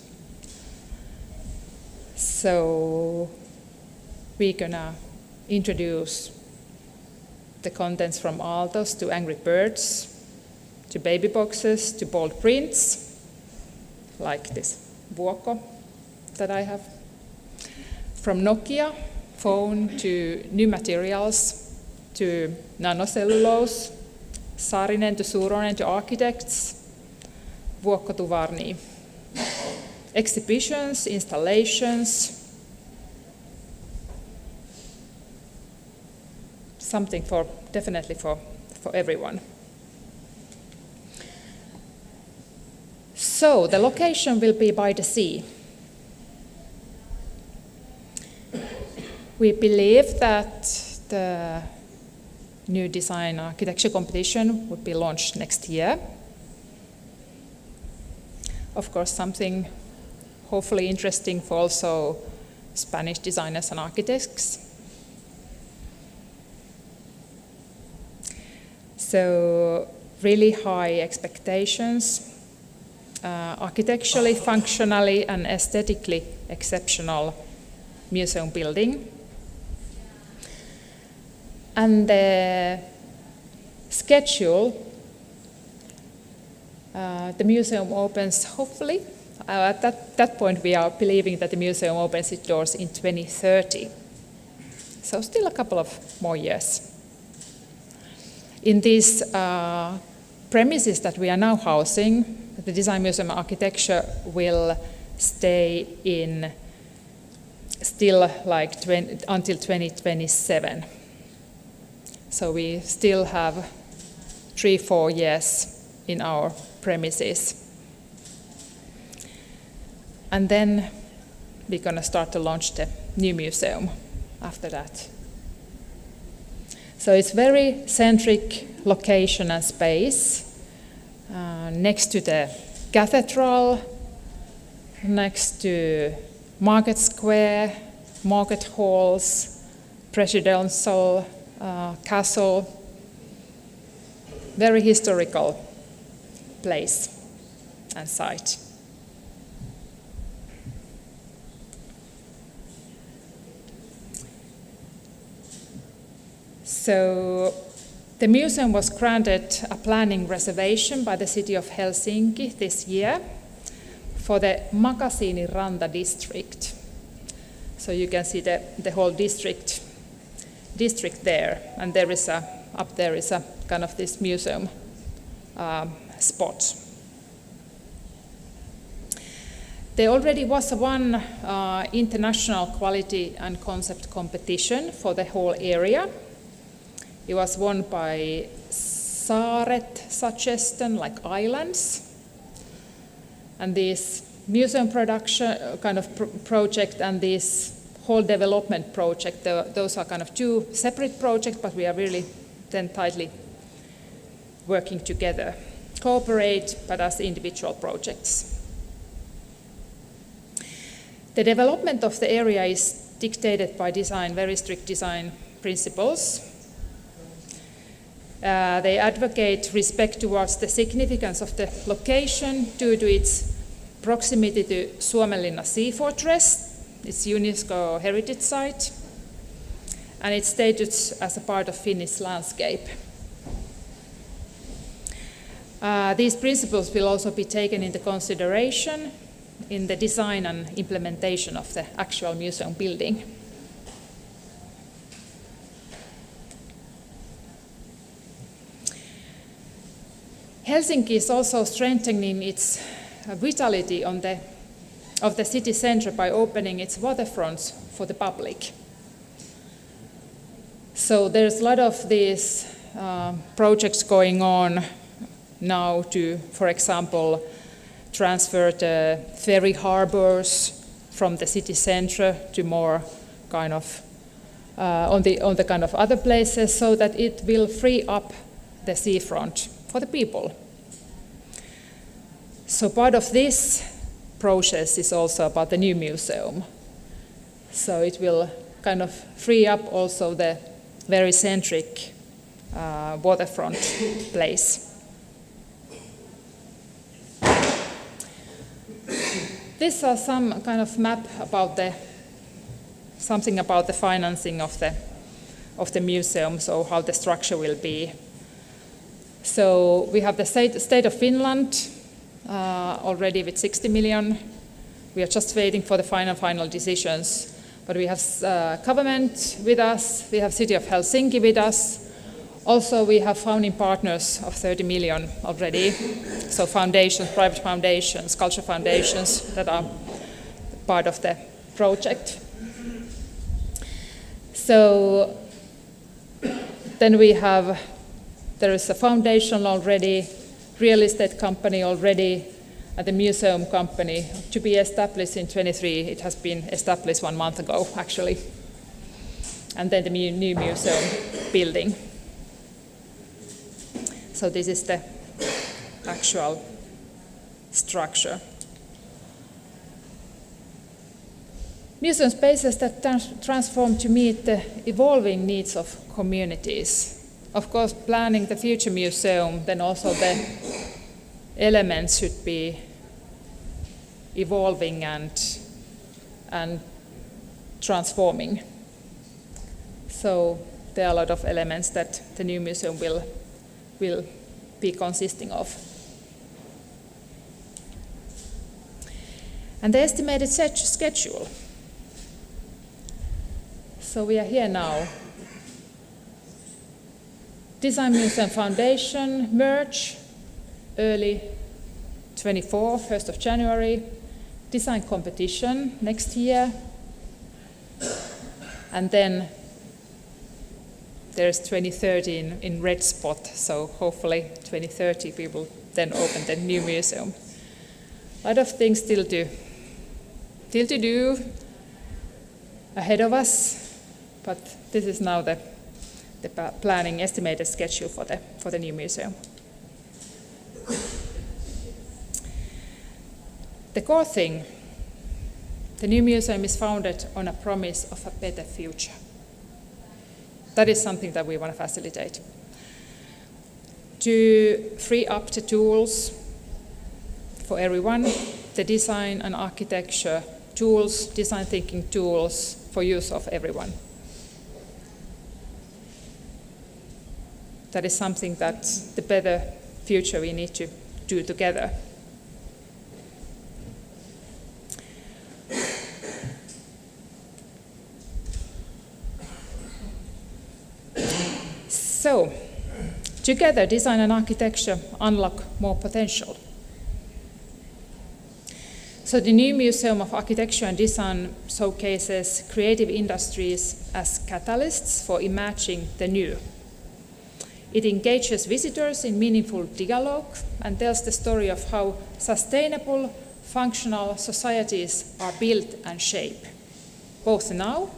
So we're gonna introduce the contents from Aaltos to Angry Birds, to baby boxes, to bold prints, like this Vuokko that I have. From Nokia phone to new materials, to nanocellulose, Saarinen to Suuronen to architects, Vuokko to Varni. Exhibitions, installations, something definitely for everyone. So the location will be by the sea. We believe that the new design architecture competition would be launched next year. Of course, something hopefully interesting for also Spanish designers and architects. So really high expectations, architecturally, functionally, and aesthetically exceptional museum building. And the schedule, the museum opens hopefully, at that point we are believing that the museum opens its doors in 2030. So still a couple of more years. In these premises that we are now housing, the Design Museum Architecture will stay in still like until 2027. So we still have 3-4 years in our premises. And then we're going to start to launch the new museum after that. So it's very centric location and space, next to the cathedral, next to Market Square, market halls, presidential castle, very historical place and site. So the museum was granted a planning reservation by the city of Helsinki this year for the Makasiiniranta district. So you can see the whole district there, and up there is a kind of this museum spot. There already was one international quality and concept competition for the whole area. It was won by Saaret suggestion, like islands. And this museum production kind of project and this whole development project, those are kind of two separate projects, but we are really then tightly working together. Cooperate, but as individual projects. The development of the area is dictated by design, very strict design principles. They advocate respect towards the significance of the location due to its proximity to Suomenlinna Sea Fortress, its UNESCO heritage site, and its status as a part of Finnish landscape. These principles will also be taken into consideration in the design and implementation of the actual museum building. Helsinki is also strengthening its vitality of the city centre by opening its waterfronts for the public. So there's a lot of these projects going on now to, for example, transfer the ferry harbors from the city centre to more kind of on the kind of other places, so that it will free up the seafront for the people. So part of this process is also about the new museum. So it will kind of free up also the very centric waterfront place. This is some kind of map about something about the financing of the museum, so how the structure will be. So we have the state of Finland already with 60 million. We are just waiting for the final decisions. But we have government with us, we have City of Helsinki with us. Also we have founding partners of 30 million already. So foundations, private foundations, culture foundations that are part of the project. So then there is a foundation already, real estate company already, and the museum company to be established in 23. It has been established 1 month ago, actually. And then the new museum building. So this is the actual structure. Museum spaces that transform to meet the evolving needs of communities. Of course, planning the future museum, then also the elements should be evolving and transforming. So there are a lot of elements that the new museum will be consisting of. And the estimated schedule. So we are here now. Design Museum Foundation merge early 24, 1st of January. Design competition next year. And then there's 2030 in red spot, so hopefully 2030 we will then open the new museum. A lot of things still to do ahead of us, but this is now the planning estimated schedule for the new museum. The core thing, the new museum is founded on a promise of a better future. That is something that we want to facilitate. To free up the tools for everyone, the design and architecture tools, design thinking tools for use of everyone. that is something that the better future we need to do together. So, together, design and architecture unlock more potential. So the new Museum of Architecture and Design showcases creative industries as catalysts for imagining the new. It engages visitors in meaningful dialogue and tells the story of how sustainable, functional societies are built and shaped, both now,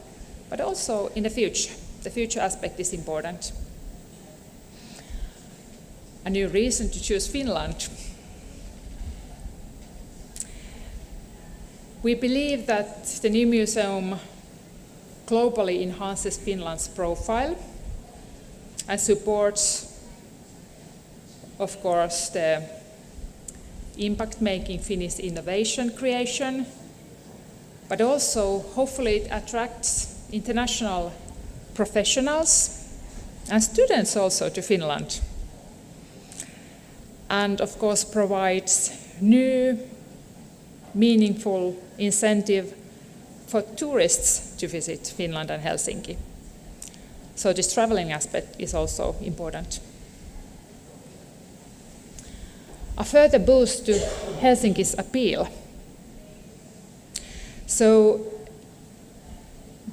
but also in the future. The future aspect is important. A new reason to choose Finland. We believe that the new museum globally enhances Finland's profile and supports, of course, the impact-making Finnish innovation creation, but also hopefully it attracts international professionals and students also to Finland. And of course provides new, meaningful incentive for tourists to visit Finland and Helsinki. So this traveling aspect is also important. A further boost to Helsinki's appeal. So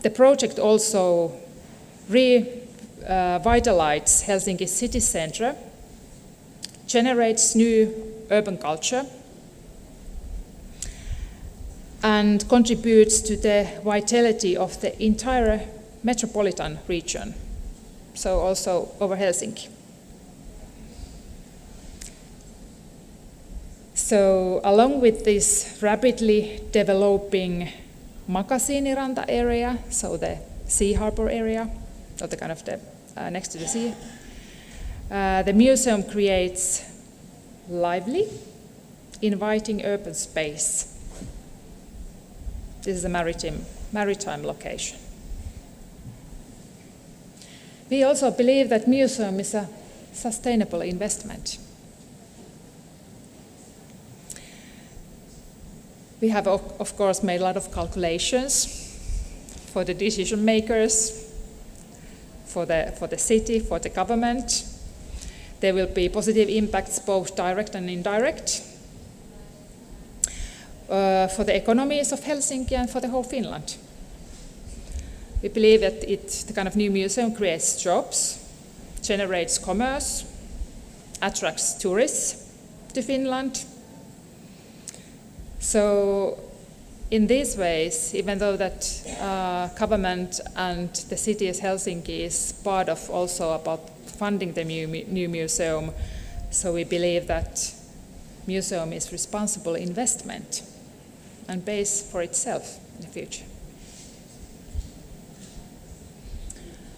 the project also revitalizes Helsinki's city center, generates new urban culture, and contributes to the vitality of the entire metropolitan region, so also over Helsinki. So along with this rapidly developing Makasiiniranta area, so the sea harbor area, or the kind of the next to the sea, the museum creates lively, inviting urban space. This is a maritime location. We also believe that museum is a sustainable investment. We have, of course, made a lot of calculations for the decision makers, for the city, for the government. There will be positive impacts, both direct and indirect, for the economies of Helsinki and for the whole Finland. We believe that the kind of new museum creates jobs, generates commerce, attracts tourists to Finland. So in these ways, even though that government and the city of Helsinki is part of also about funding the new museum, so we believe that museum is responsible investment and pays for itself in the future.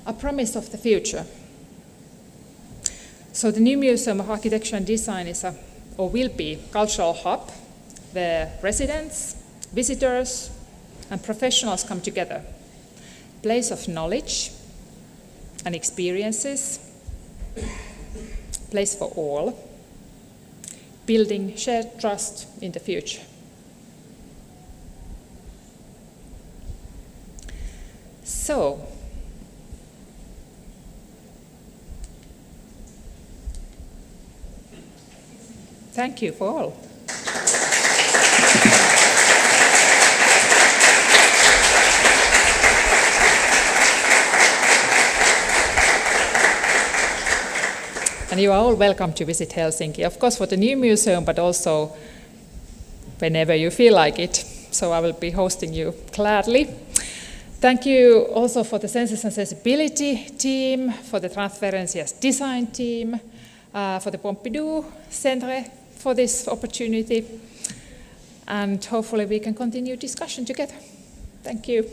A promise of the future. So the new Museum of Architecture and Design is will be cultural hub where residents, visitors, and professionals come together. Place of knowledge and experiences, place for all, building shared trust in the future. So, thank you for all. And you are all welcome to visit Helsinki, of course for the new museum, but also whenever you feel like it. So I will be hosting you gladly. Thank you also for the Senses and Sensibility team, for the Transferencias design team, for the Pompidou Centre for this opportunity. And hopefully we can continue discussion together. Thank you.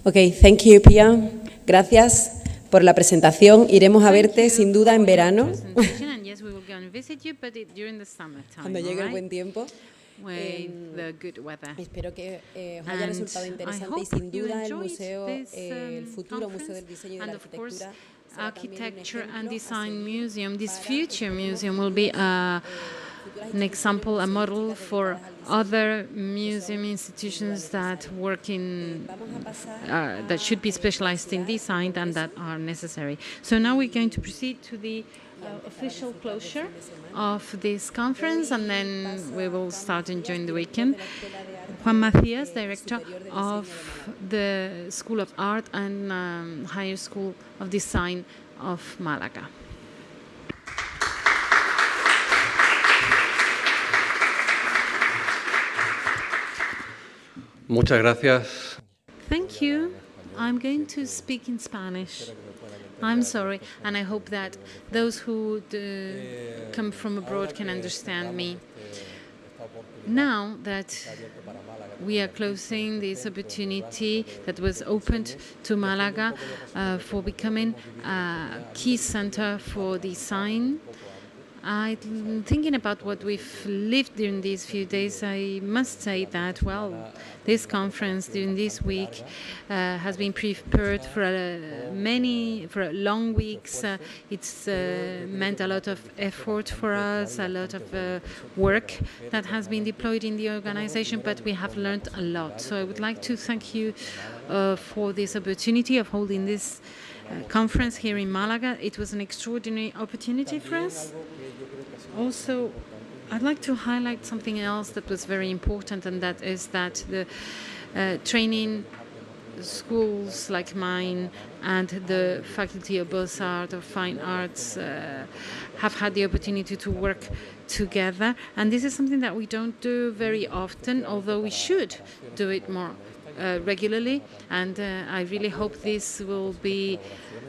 Okay, thank you, Pia. Gracias por la presentación. Iremos a verte sin duda en verano. Cuando llegue el buen tiempo. Espero que os haya resultado interesante y sin duda el museo, el futuro Museo del Diseño y de la Arquitectura, Architecture and Design Museum, this future museum will be an example, a model for other museum institutions that work in, that should be specialized in design and that are necessary. So now we're going to proceed to the official closure of this conference, and then we will start enjoying the weekend. Juan Macías, director of the School of Art and Higher School of Design of Málaga. Muchas gracias. Thank you. I'm going to speak in Spanish. I'm sorry, and I hope that those who come from abroad can understand me. Now that we are closing this opportunity that was opened to Malaga for becoming a key center for design, I'm thinking about what we've lived during these few days. I must say that, well, this conference during this week has been prepared for long weeks. It's meant a lot of effort for us, a lot of work that has been deployed in the organization, but we have learned a lot. So I would like to thank you for this opportunity of holding this conference here in Malaga. It was an extraordinary opportunity for us. Also, I'd like to highlight something else that was very important, and that is that the training schools like mine and the Faculty of Beaux Arts or Fine Arts have had the opportunity to work together. And this is something that we don't do very often, although we should do it more regularly. And I really hope this will be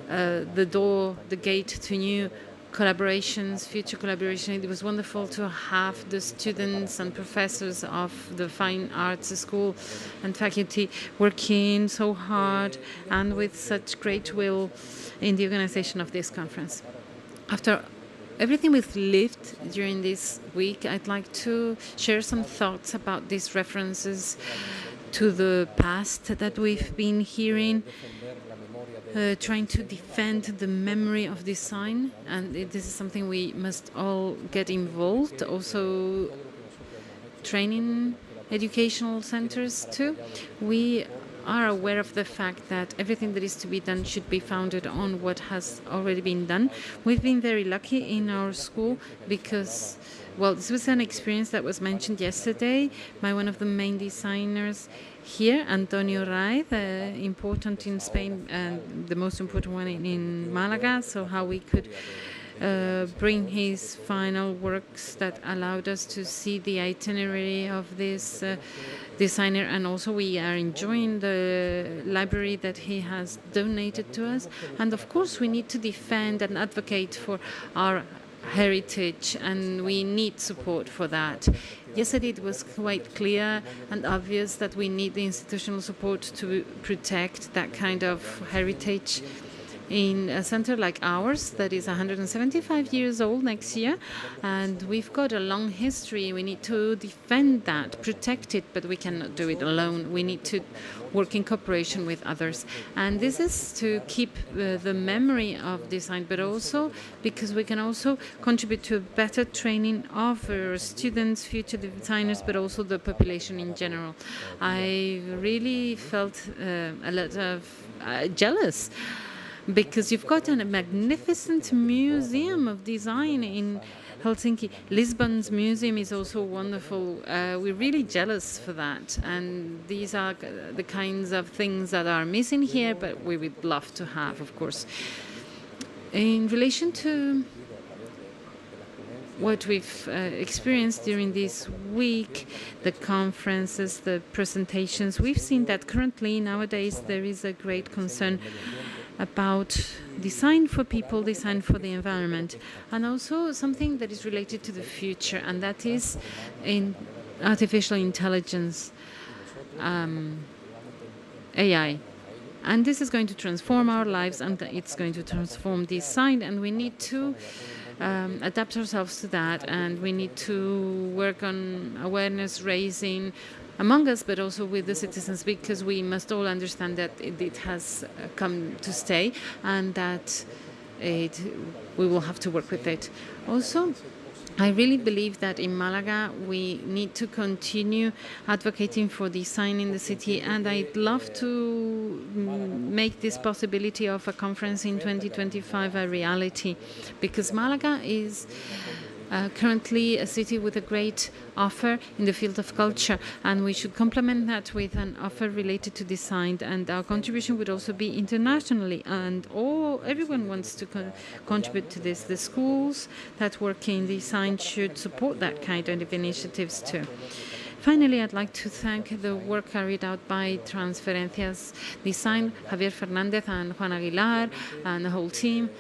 the gate to new collaborations, future collaboration. It was wonderful to have the students and professors of the Fine Arts School and faculty working so hard and with such great will in the organization of this conference. After everything we've lived during this week, I'd like to share some thoughts about these references to the past that we've been hearing, trying to defend the memory of design, and this is something we must all get involved. Also, training educational centers too. We are aware of the fact that everything that is to be done should be founded on what has already been done. We've been very lucky in our school because, well, this was an experience that was mentioned yesterday by one of the main designers here, Antonio Raiz, important in Spain and the most important one in Malaga. So how we could bring his final works that allowed us to see the itinerary of this designer, and also we are enjoying the library that he has donated to us. And of course we need to defend and advocate for our heritage, and we need support for that. Yesterday it was quite clear and obvious that we need the institutional support to protect that kind of heritage in a center like ours that is 175 years old next year, and we've got a long history. We need to defend that, protect it, but we cannot do it alone. We need to work in cooperation with others, and this is to keep the memory of design, but also because we can also contribute to better training of our students, future designers, but also the population in general. I really felt a lot of jealous, because you've got a magnificent museum of design in Helsinki. Lisbon's museum is also wonderful. We're really jealous for that. And these are the kinds of things that are missing here, but we would love to have, of course. In relation to what we've experienced during this week, the conferences, the presentations, we've seen that currently, nowadays, there is a great concern about design for people, design for the environment, and also something that is related to the future, and that is in artificial intelligence, AI. And this is going to transform our lives, and it's going to transform design, and we need to adapt ourselves to that, and we need to work on awareness raising among us, but also with the citizens, because we must all understand that it has come to stay, and that we will have to work with it. Also, I really believe that in Malaga we need to continue advocating for design in the city, and I'd love to make this possibility of a conference in 2025 a reality, because Malaga is currently a city with a great offer in the field of culture, and we should complement that with an offer related to design, and our contribution would also be internationally, and everyone wants to contribute to this. The schools that work in design should support that kind of initiatives too. Finally, I'd like to thank the work carried out by Transferencias Design, Javier Fernandez and Juan Aguilar, and the whole team.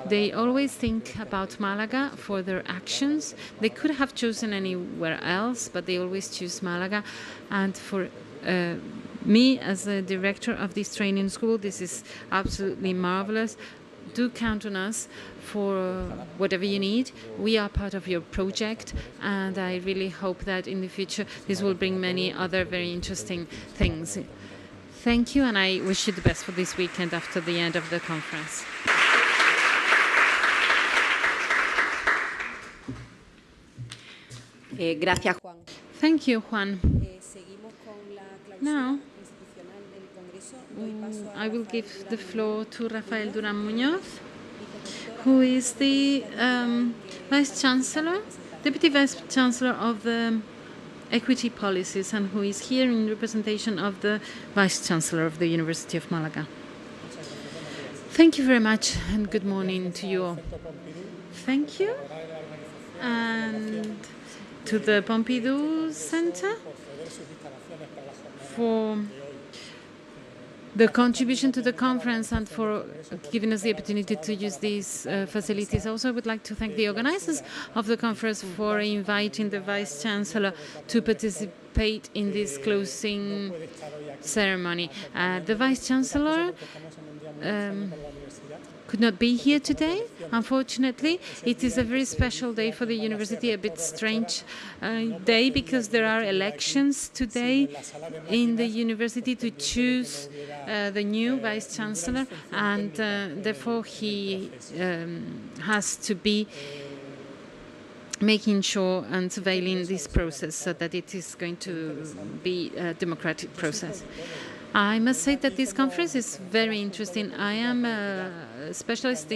They always think about Malaga for their actions. They could have chosen anywhere else, but they always choose Malaga. And for me, as the director of this training school, this is absolutely marvelous. Do count on us for whatever you need. We are part of your project, and I really hope that in the future this will bring many other very interesting things. Thank you, and I wish you the best for this weekend after the end of the conference. Gracias, Juan. Thank you, Juan. Now, I will give the floor to Rafael Durán Muñoz, who is the Vice Chancellor, Deputy Vice Chancellor of the Equity Policies, and who is here in representation of the Vice Chancellor of the University of Malaga. Thank you very much, and good morning to you all. Thank you. And to the Pompidou Center for the contribution to the conference and for giving us the opportunity to use these facilities. Also, I would like to thank the organizers of the conference for inviting the Vice Chancellor to participate in this closing ceremony. The Vice Chancellor could not be here today, unfortunately. It is a very special day for the university, a bit strange day, because there are elections today in the university to choose the new Vice Chancellor, and therefore he has to be making sure and surveilling this process so that it is going to be a democratic process. I must say that this conference is very interesting. I am a specialist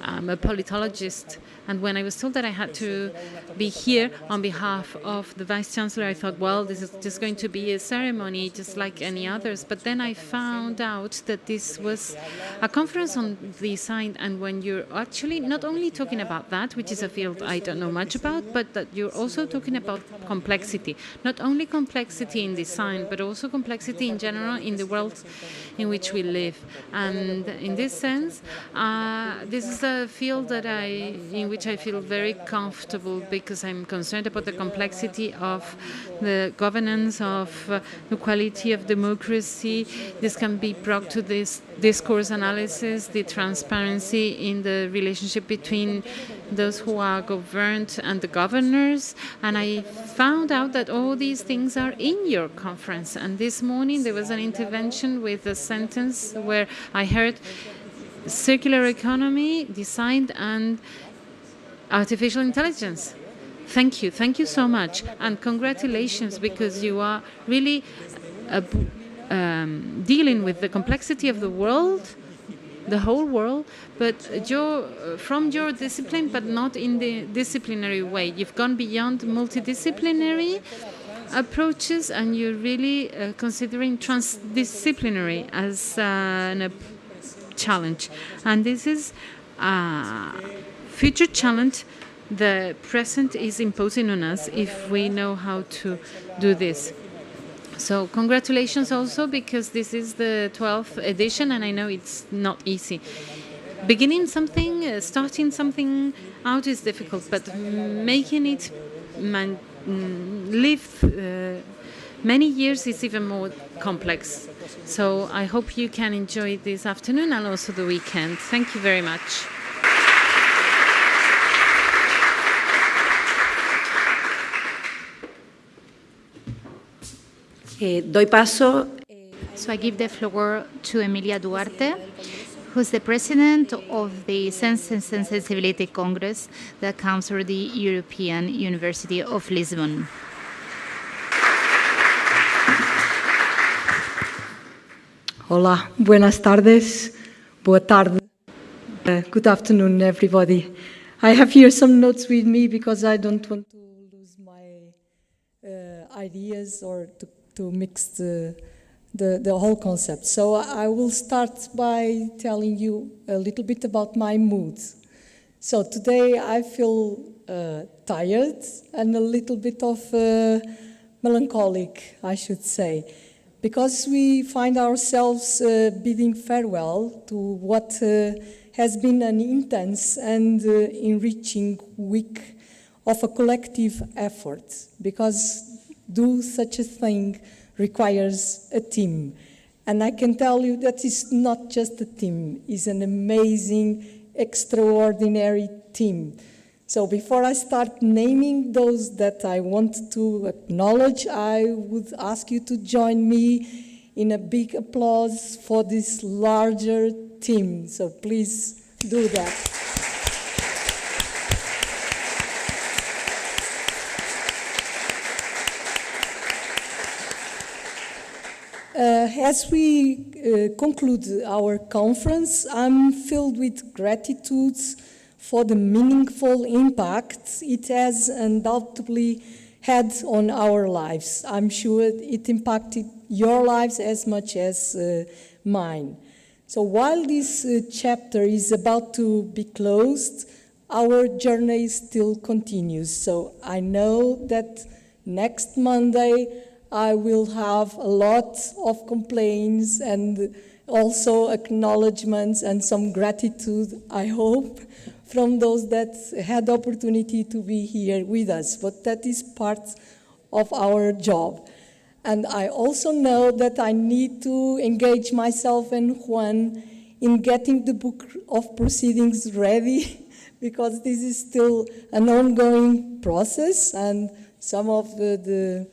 I'm a politologist, and when I was told that I had to be here on behalf of the Vice Chancellor, I thought, well, this is just going to be a ceremony just like any others. But then I found out that this was a conference on design, and when you're actually not only talking about that, which is a field I don't know much about, but that you're also talking about complexity. Not only complexity in design, but also complexity in general in the world in which we live. And in this sense, this is a field that in which I feel very comfortable, because I'm concerned about the complexity of the governance, of the quality of democracy. This can be brought to this discourse analysis, the transparency in the relationship between those who are governed and the governors. And I found out that all these things are in your conference. And this morning there was an intervention with a sentence where I heard circular economy, design, and artificial intelligence. Thank you so much, and congratulations, because you are really dealing with the complexity of the world, the whole world, but from your discipline, but not in the disciplinary way. You've gone beyond multidisciplinary approaches, and you're really considering transdisciplinary as a challenge. And this is a future challenge the present is imposing on us if we know how to do this. So congratulations also, because this is the 12th edition, and I know it's not easy. Beginning something, starting something out is difficult, but making it live many years is even more complex. So I hope you can enjoy this afternoon and also the weekend. Thank you very much. Doy paso. So I give the floor to Emilia Duarte, who's the president of the Senses&Sensibility Congress that comes through the European University of Lisbon. Hola, buenas tardes, boa tarde, good afternoon, everybody. I have here some notes with me because I don't want to lose my ideas or to mix the whole concept. So I will start by telling you a little bit about my mood. So today I feel tired and a little bit of melancholic, I should say, because we find ourselves bidding farewell to what has been an intense and enriching week of a collective effort, because do such a thing requires a team. And I can tell you that it's not just a team, it's an amazing, extraordinary team. So before I start naming those that I want to acknowledge, I would ask you to join me in a big applause for this larger team. So please do that. As we conclude our conference, I'm filled with gratitude for the meaningful impact it has undoubtedly had on our lives. I'm sure it impacted your lives as much as mine. So while this chapter is about to be closed, our journey still continues. So I know that next Monday I will have a lot of complaints and also acknowledgements and some gratitude, I hope, from those that had the opportunity to be here with us. But that is part of our job. And I also know that I need to engage myself and Juan in getting the book of proceedings ready, because this is still an ongoing process, and some of the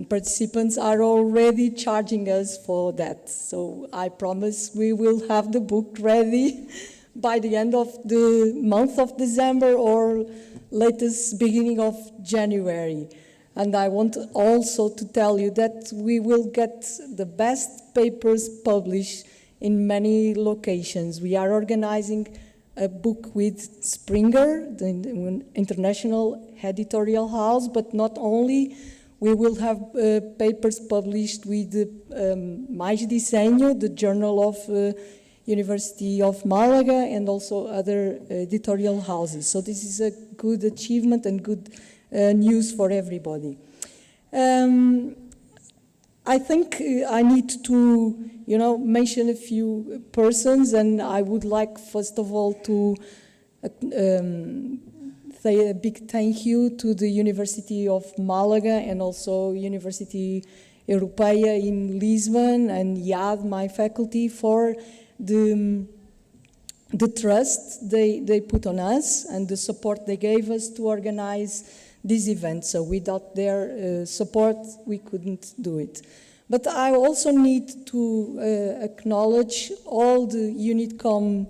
participants are already charging us for that. So I promise we will have the book ready by the end of the month of December or latest beginning of January. And I want also to tell you that we will get the best papers published in many locations. We are organizing a book with Springer, the international editorial house, but not only. We will have papers published with Mais Diseño, the journal of University of Malaga, and also other editorial houses. So this is a good achievement and good news for everybody. I think I need to, mention a few persons, and I would like, first of all, to say a big thank you to the University of Malaga and also University Europeia in Lisbon and IAD, my faculty, for the trust they put on us and the support they gave us to organize this event. So without their support, we couldn't do it. But I also need to acknowledge all the UNITCOM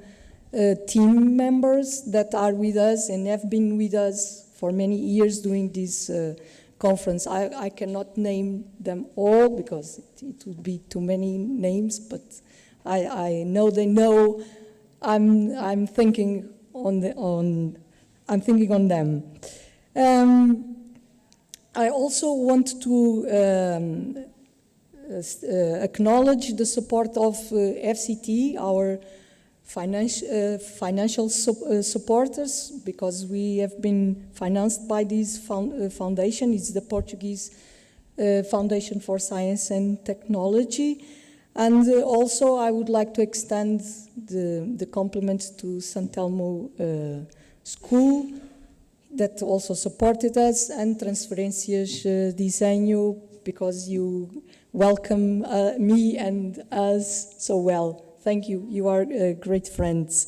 team members that are with us and have been with us for many years doing this conference. I cannot name them all because it would be too many names, but I know they know I'm thinking on them. I also want to acknowledge the support of FCT, our financial supporters, because we have been financed by this foundation. It's the Portuguese Foundation for Science and Technology. And also I would like to extend the compliments to Santelmo School that also supported us, and Transferências Desenho, because you welcome me and us so well. Thank you. You are great friends.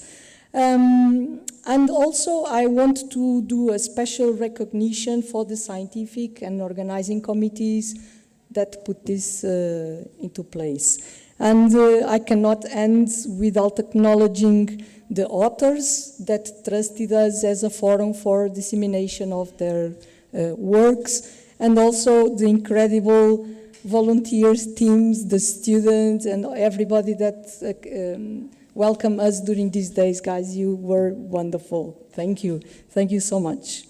And also, I want to do a special recognition for the scientific and organizing committees that put this into place. And I cannot end without acknowledging the authors that trusted us as a forum for dissemination of their works, and also the incredible volunteers, teams, the students, and everybody that welcomed us during these days. Guys, you were wonderful. Thank you. Thank you so much.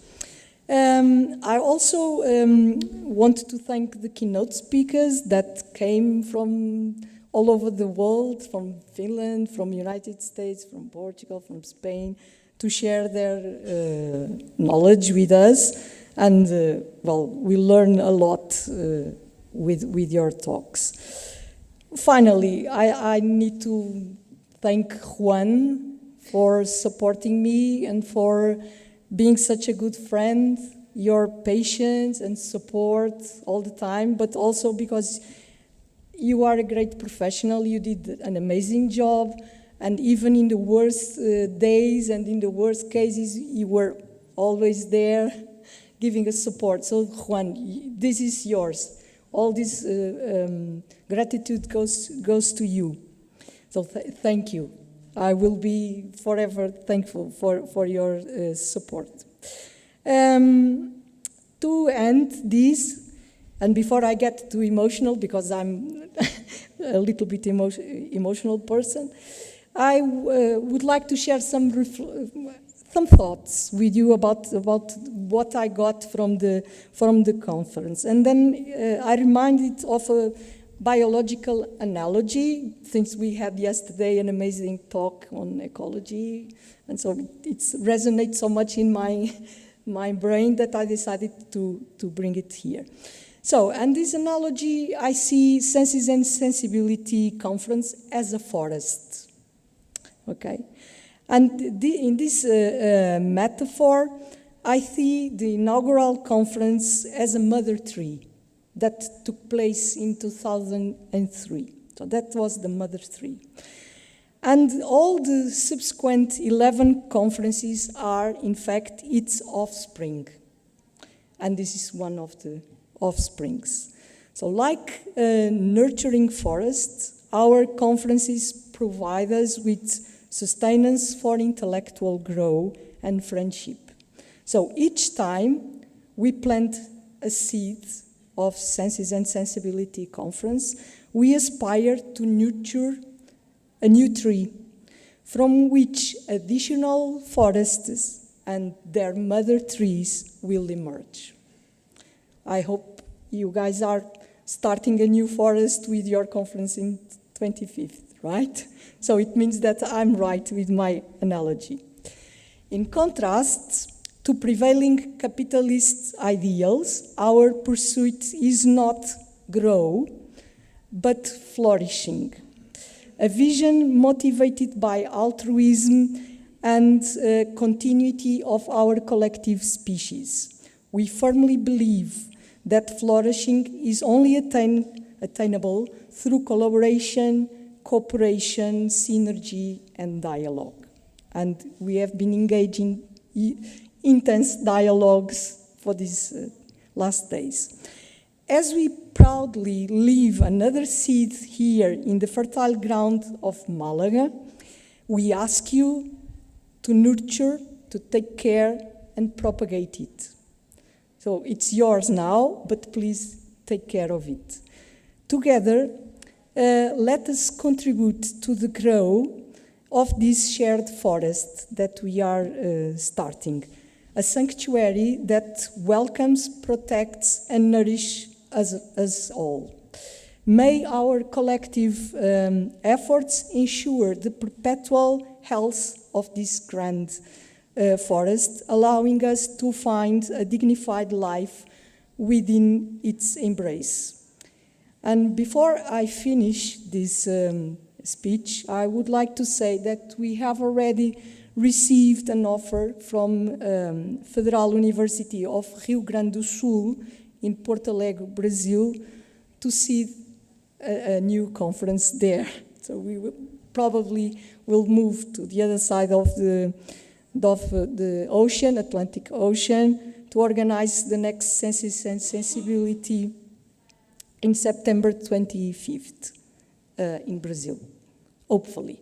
I also want to thank the keynote speakers that came from all over the world, from Finland, from United States, from Portugal, from Spain, to share their knowledge with us. And, well, we learn a lot with your talks. Finally, I need to thank Juan for supporting me and for being such a good friend, your patience and support all the time, but also because you are a great professional. You did an amazing job, and even in the worst days and in the worst cases, you were always there giving us support. So Juan, this is yours. All this gratitude goes to you. So thank you. I will be forever thankful for your support. To end this, and before I get too emotional, because I'm a little bit emotional person, I would like to share some thoughts with you about what I got from the conference. And then I reminded of a biological analogy, since we had yesterday an amazing talk on ecology, and so it resonates so much in my brain that I decided to bring it here. So, and this analogy, I see Senses and Sensibility conference as a forest, okay? And in this metaphor, I see the inaugural conference as a mother tree that took place in 2003. So that was the mother tree. And all the subsequent 11 conferences are, in fact, its offspring. And this is one of the offsprings. So like a nurturing forest, our conferences provide us with sustenance for intellectual growth and friendship. So each time we plant a seed of Senses and Sensibility conference, we aspire to nurture a new tree from which additional forests and their mother trees will emerge. I hope you guys are starting a new forest with your conference in 25th, right? So it means that I'm right with my analogy. In contrast to prevailing capitalist ideals, our pursuit is not grow, but flourishing. A vision motivated by altruism and continuity of our collective species. We firmly believe that flourishing is only attainable through collaboration, cooperation, synergy, and dialogue. And we have been engaging intense dialogues for these last days. As we proudly leave another seed here in the fertile ground of Malaga, we ask you to nurture, to take care, and propagate it. So it's yours now, but please take care of it. Together, let us contribute to the growth of this shared forest that we are starting, a sanctuary that welcomes, protects, and nourishes us all. May our collective efforts ensure the perpetual health of this grand forest, allowing us to find a dignified life within its embrace. And before I finish this speech, I would like to say that we have already received an offer from Federal University of Rio Grande do Sul in Porto Alegre, Brazil, to seed a new conference there. So we will probably will move to the other side of the ocean, Atlantic Ocean, to organize the next Senses and Sensibility in September 25th in Brazil, hopefully.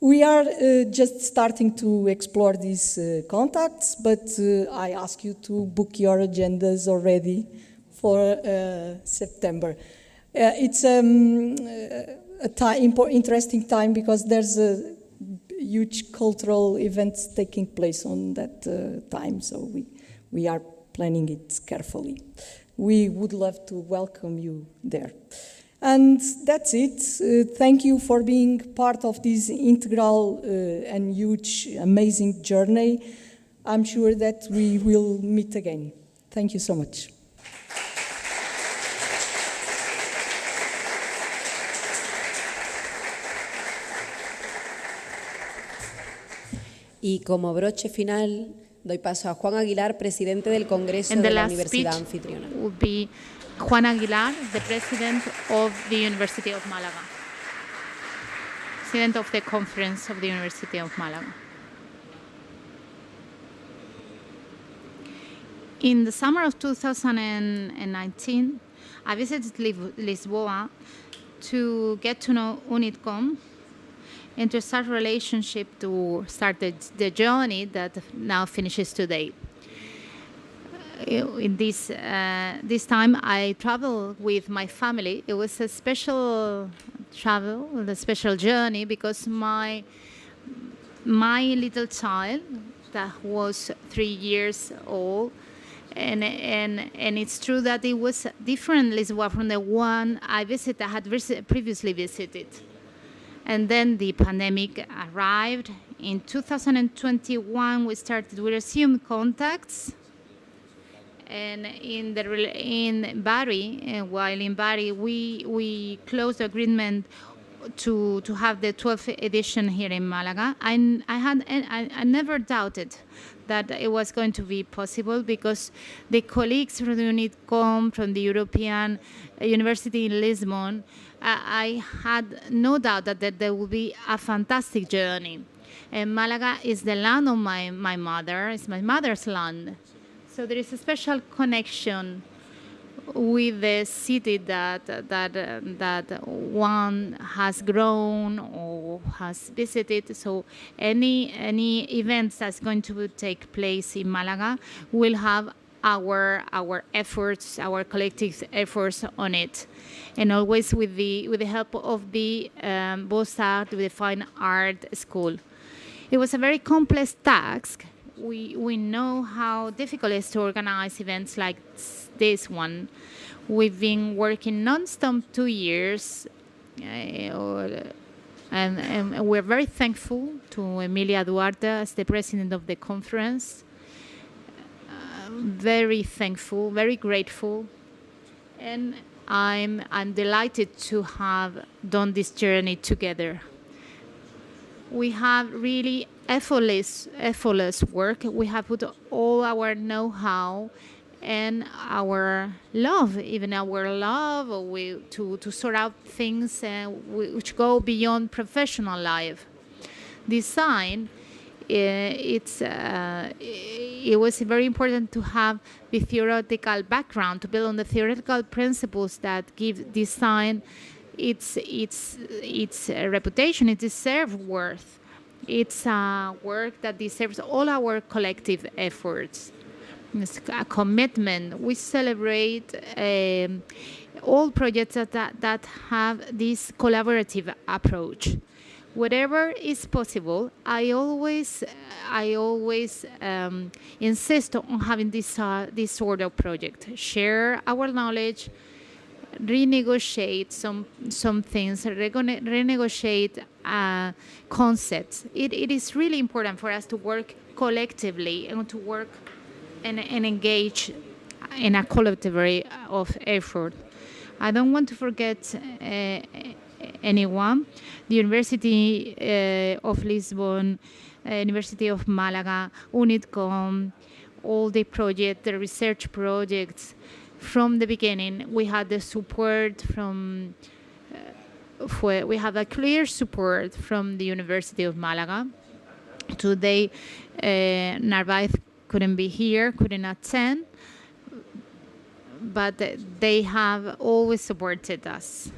We are just starting to explore these contacts, but I ask you to book your agendas already for September. It's interesting time because there's a huge cultural events taking place on that time, so we are planning it carefully. We would love to welcome you there. And that's it. Thank you for being part of this integral and huge, amazing journey. I'm sure that we will meet again. Thank you so much. Y como broche final, doy paso a Juan Aguilar, presidente del Congreso de la Universidad Anfitriona. Would be Juan Aguilar, the president of the University of Malaga, president of the conference of the University of Malaga. In the summer of 2019, I visited Lisboa to get to know UNITCOM and to start a relationship to start the journey that now finishes today. In this time, I traveled with my family. It was a special travel, a special journey, because my little child that was 3 years old, and it's true that it was different Lisboa from the one I had previously visited. And then the pandemic arrived. In 2021, we resumed contacts. And in Bari, while in Bari, we closed the agreement to have the 12th edition here in Malaga. I never doubted that it was going to be possible, because the colleagues from the UNITCOM, from the European University in Lisbon, I had no doubt that there would be a fantastic journey. And Malaga is the land of my mother. It's my mother's land. So there is a special connection with the city that one has grown or has visited. So any events that's going to take place in Malaga will have our efforts, our collective efforts on it, and always with the help of the Beaux-Arts, the Fine Art School. It was a very complex task. We know how difficult it is to organize events like this one. We've been working non-stop 2 years, and we're very thankful to Emilia Duarte as the president of the conference. Very thankful, very grateful, and I'm delighted to have done this journey together. We have really effortless work. We have put all our know-how and our love, to sort out things which go beyond professional life. Design, it was very important to have the theoretical background, to build on the theoretical principles that give design its reputation, its deserved worth. It's a work that deserves all our collective efforts. It's a commitment. We celebrate all projects that have this collaborative approach. Whatever is possible, I always insist on having this sort of project. Share our knowledge, renegotiate some things, renegotiate concepts. It is really important for us to work collectively and to work and engage in a collective way of effort. I don't want to forget anyone. The University of Lisbon, University of Malaga, UNITCOM, all the projects, the research projects, from the beginning, we had the support from, we have a clear support from the University of Malaga. Today, Narvaez couldn't be here, couldn't attend, but they have always supported us.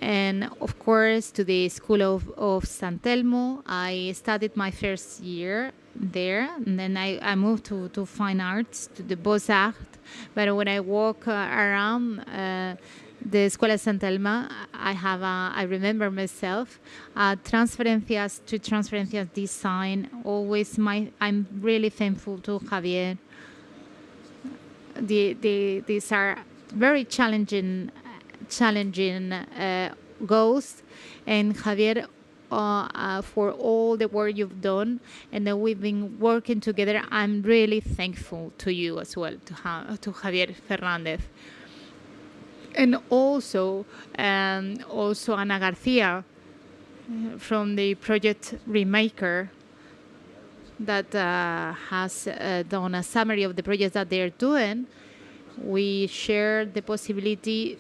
And of course, to the School of San Telmo, I studied my first year there, and then I moved to Fine Arts, to the Beaux-Arts. But when I walk around the Escuela San Telmo, I remember myself, transferencias to transferencias design, always I'm really thankful to Javier. These are very challenging goals, and Javier, for all the work you've done and that we've been working together. I'm really thankful to you as well, to Javier Fernandez. And also Ana Garcia from the project Remaker that has done a summary of the projects that they're doing. We shared the possibility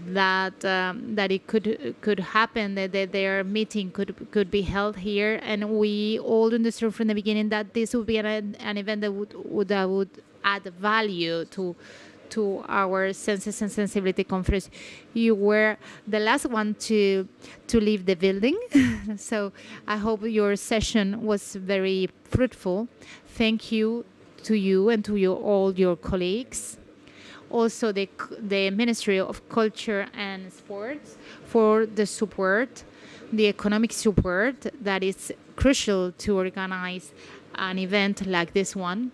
that it could happen, that their meeting could be held here, and we all understood from the beginning that this would be an event that would add value to our Senses and Sensibility conference. You were the last one to leave the building, so I hope your session was very fruitful. Thank you to you and to all your colleagues. Also the Ministry of Culture and Sports for the support, the economic support that is crucial to organize an event like this one.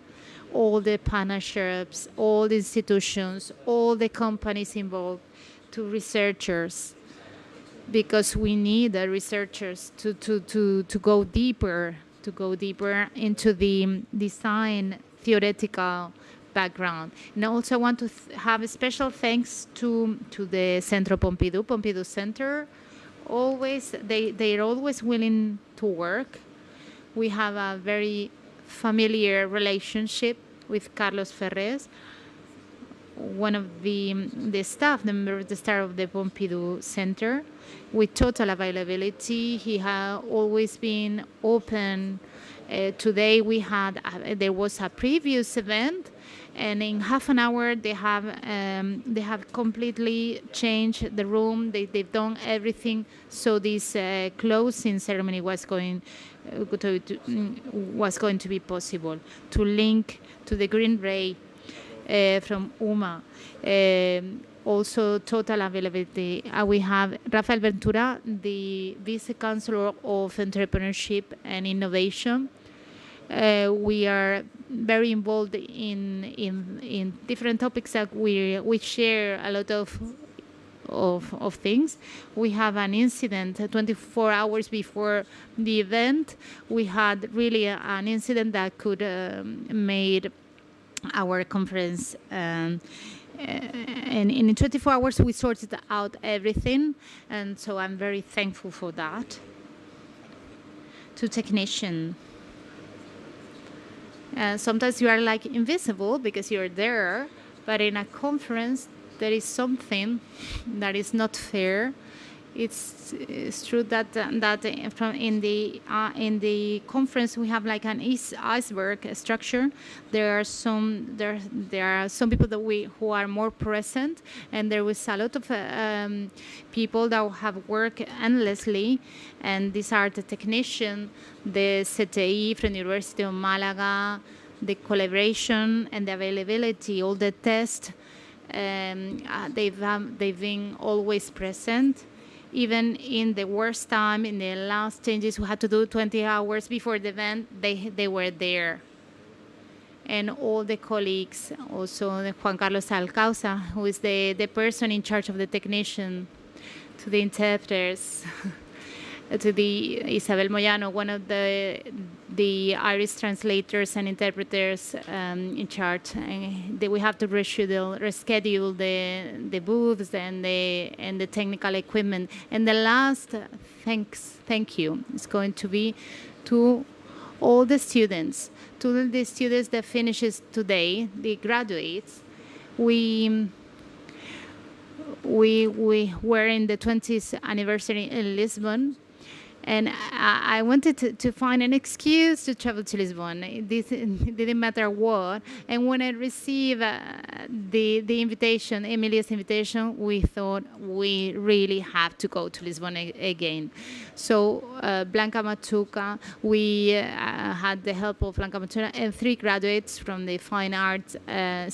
All the partnerships, all the institutions, all the companies involved, to researchers, because we need the researchers to go deeper into the design theoretical background. And I also want to have a special thanks to the Centro Pompidou Center. They're always willing to work. We have a very familiar relationship with Carlos Ferrez, one of the staff, the member of the staff of the Pompidou Center, with total availability. He has always been open. Today there was a previous event, and in half an hour they have completely changed the room. They've done everything, so this closing ceremony was going to be possible, to link to the Green Ray from UMA. Also total availability. We have Rafael Ventura, the Vice Chancellor of Entrepreneurship and Innovation. We are very involved in different topics that we share a lot of things. We have an incident 24 hours before the event. We had really an incident that could made our conference, and in 24 hours we sorted out everything, and so I'm very thankful for that. To technician. Sometimes you are like invisible because you're there, but in a conference there is something that is not fair. It's true that in the conference we have like an iceberg structure. There are some people who are more present, and there was a lot of people that have worked endlessly, and these are the technicians, the CTI from the University of Malaga, the collaboration and the availability, all the tests. They've been always present. Even in the worst time, in the last changes we had to do 20 hours before the event, they were there. And all the colleagues, also Juan Carlos Alcauza, who is the person in charge of the technician, to the interpreters, to the Isabel Moyano, one of the Irish translators and interpreters in charge. And we have to reschedule the booths and the technical equipment. And the last thank you is going to be to all the students, that finishes today, the graduates. we were in the 20th anniversary in Lisbon, and I wanted to find an excuse to travel to Lisbon. It didn't matter what. And when I received the invitation, Emilia's invitation, we thought we really have to go to Lisbon again. So Blanca Machuca, we had the help of Blanca Machuca and 3 graduates from the Fine Arts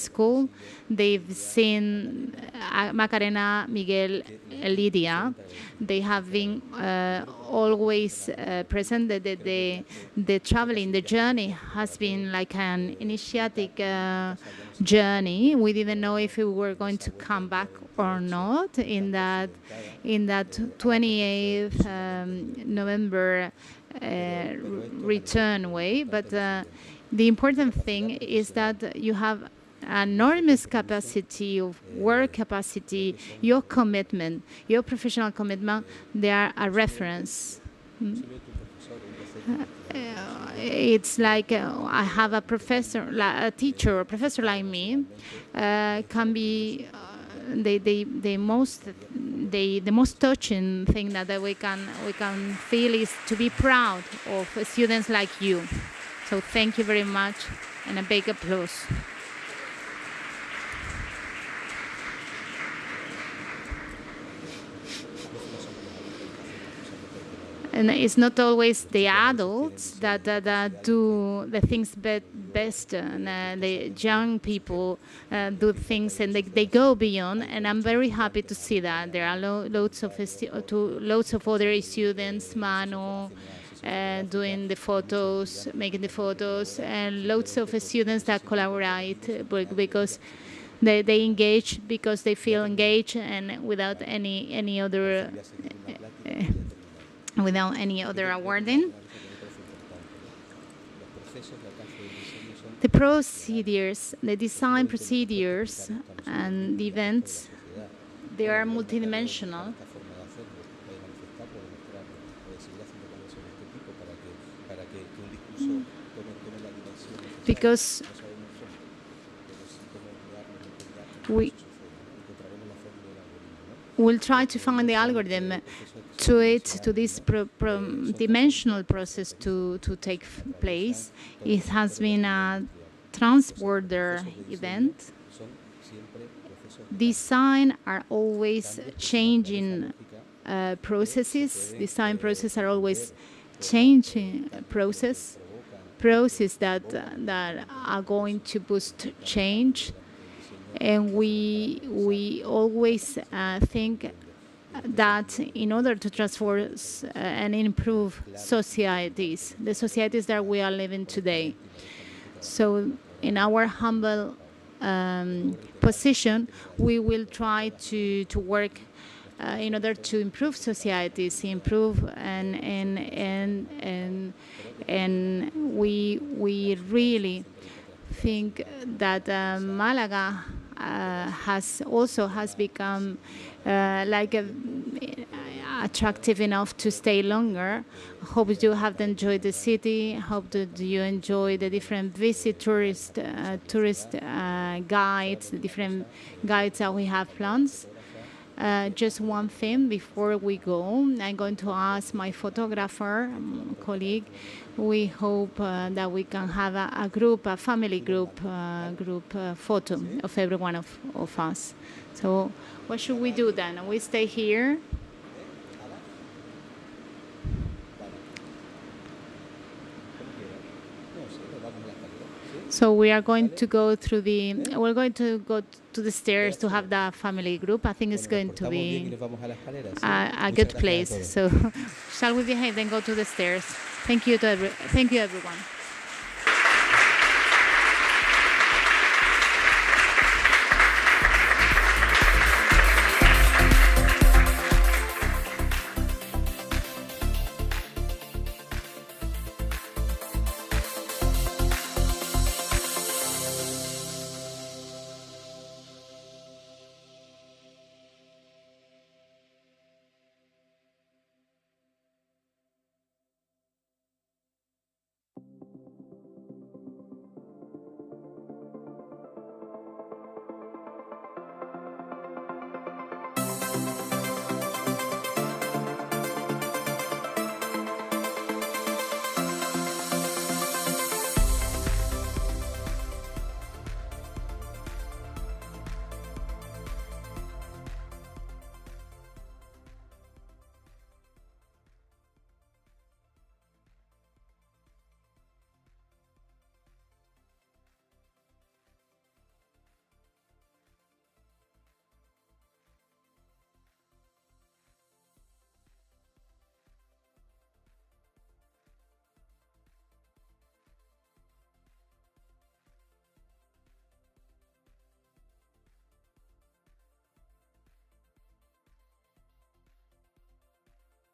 School. They've seen Macarena, Miguel, Lydia. They have been always present. The traveling, the journey has been like an initiatic journey. We didn't know if we were going to come back or not in that 28th November return way. But the important thing is that you have enormous capacity of work capacity, your commitment, your professional commitment, they are a reference. It's like I have a professor, a teacher, a professor like me, can be the most touching thing that we can feel is to be proud of students like you. So thank you very much, and a big applause. And it's not always the adults that do the things best, and the young people do things, and they go beyond. And I'm very happy to see that there are loads of other students, Manu, doing the photos, making the photos, and loads of students that collaborate because they engage, because they feel engaged, and without any other. Without any other awarding. The procedures, the design procedures and the events, they are multidimensional. Because we'll try to find the algorithm to this dimensional process to take place. It has been a transborder event. Design are always changing processes. Design processes are always changing process that are going to boost change. And we always think that in order to transform and improve societies, the societies that we are living today. So in our humble position, we will try to work in order to improve societies, and we really think that Malaga has become attractive enough to stay longer. Hope you have enjoyed the city. Hope that you enjoy the different tourist guides, the different guides that we have plans. Just one thing before we go, I'm going to ask my photographer colleague. We hope that we can have a family group photo of every one of us. So what should we do then? We stay here. So we are going to go through we're going to go to the stairs to have the family group. I think it's going to be a good place. So shall we behave and go to the stairs? Thank you everyone.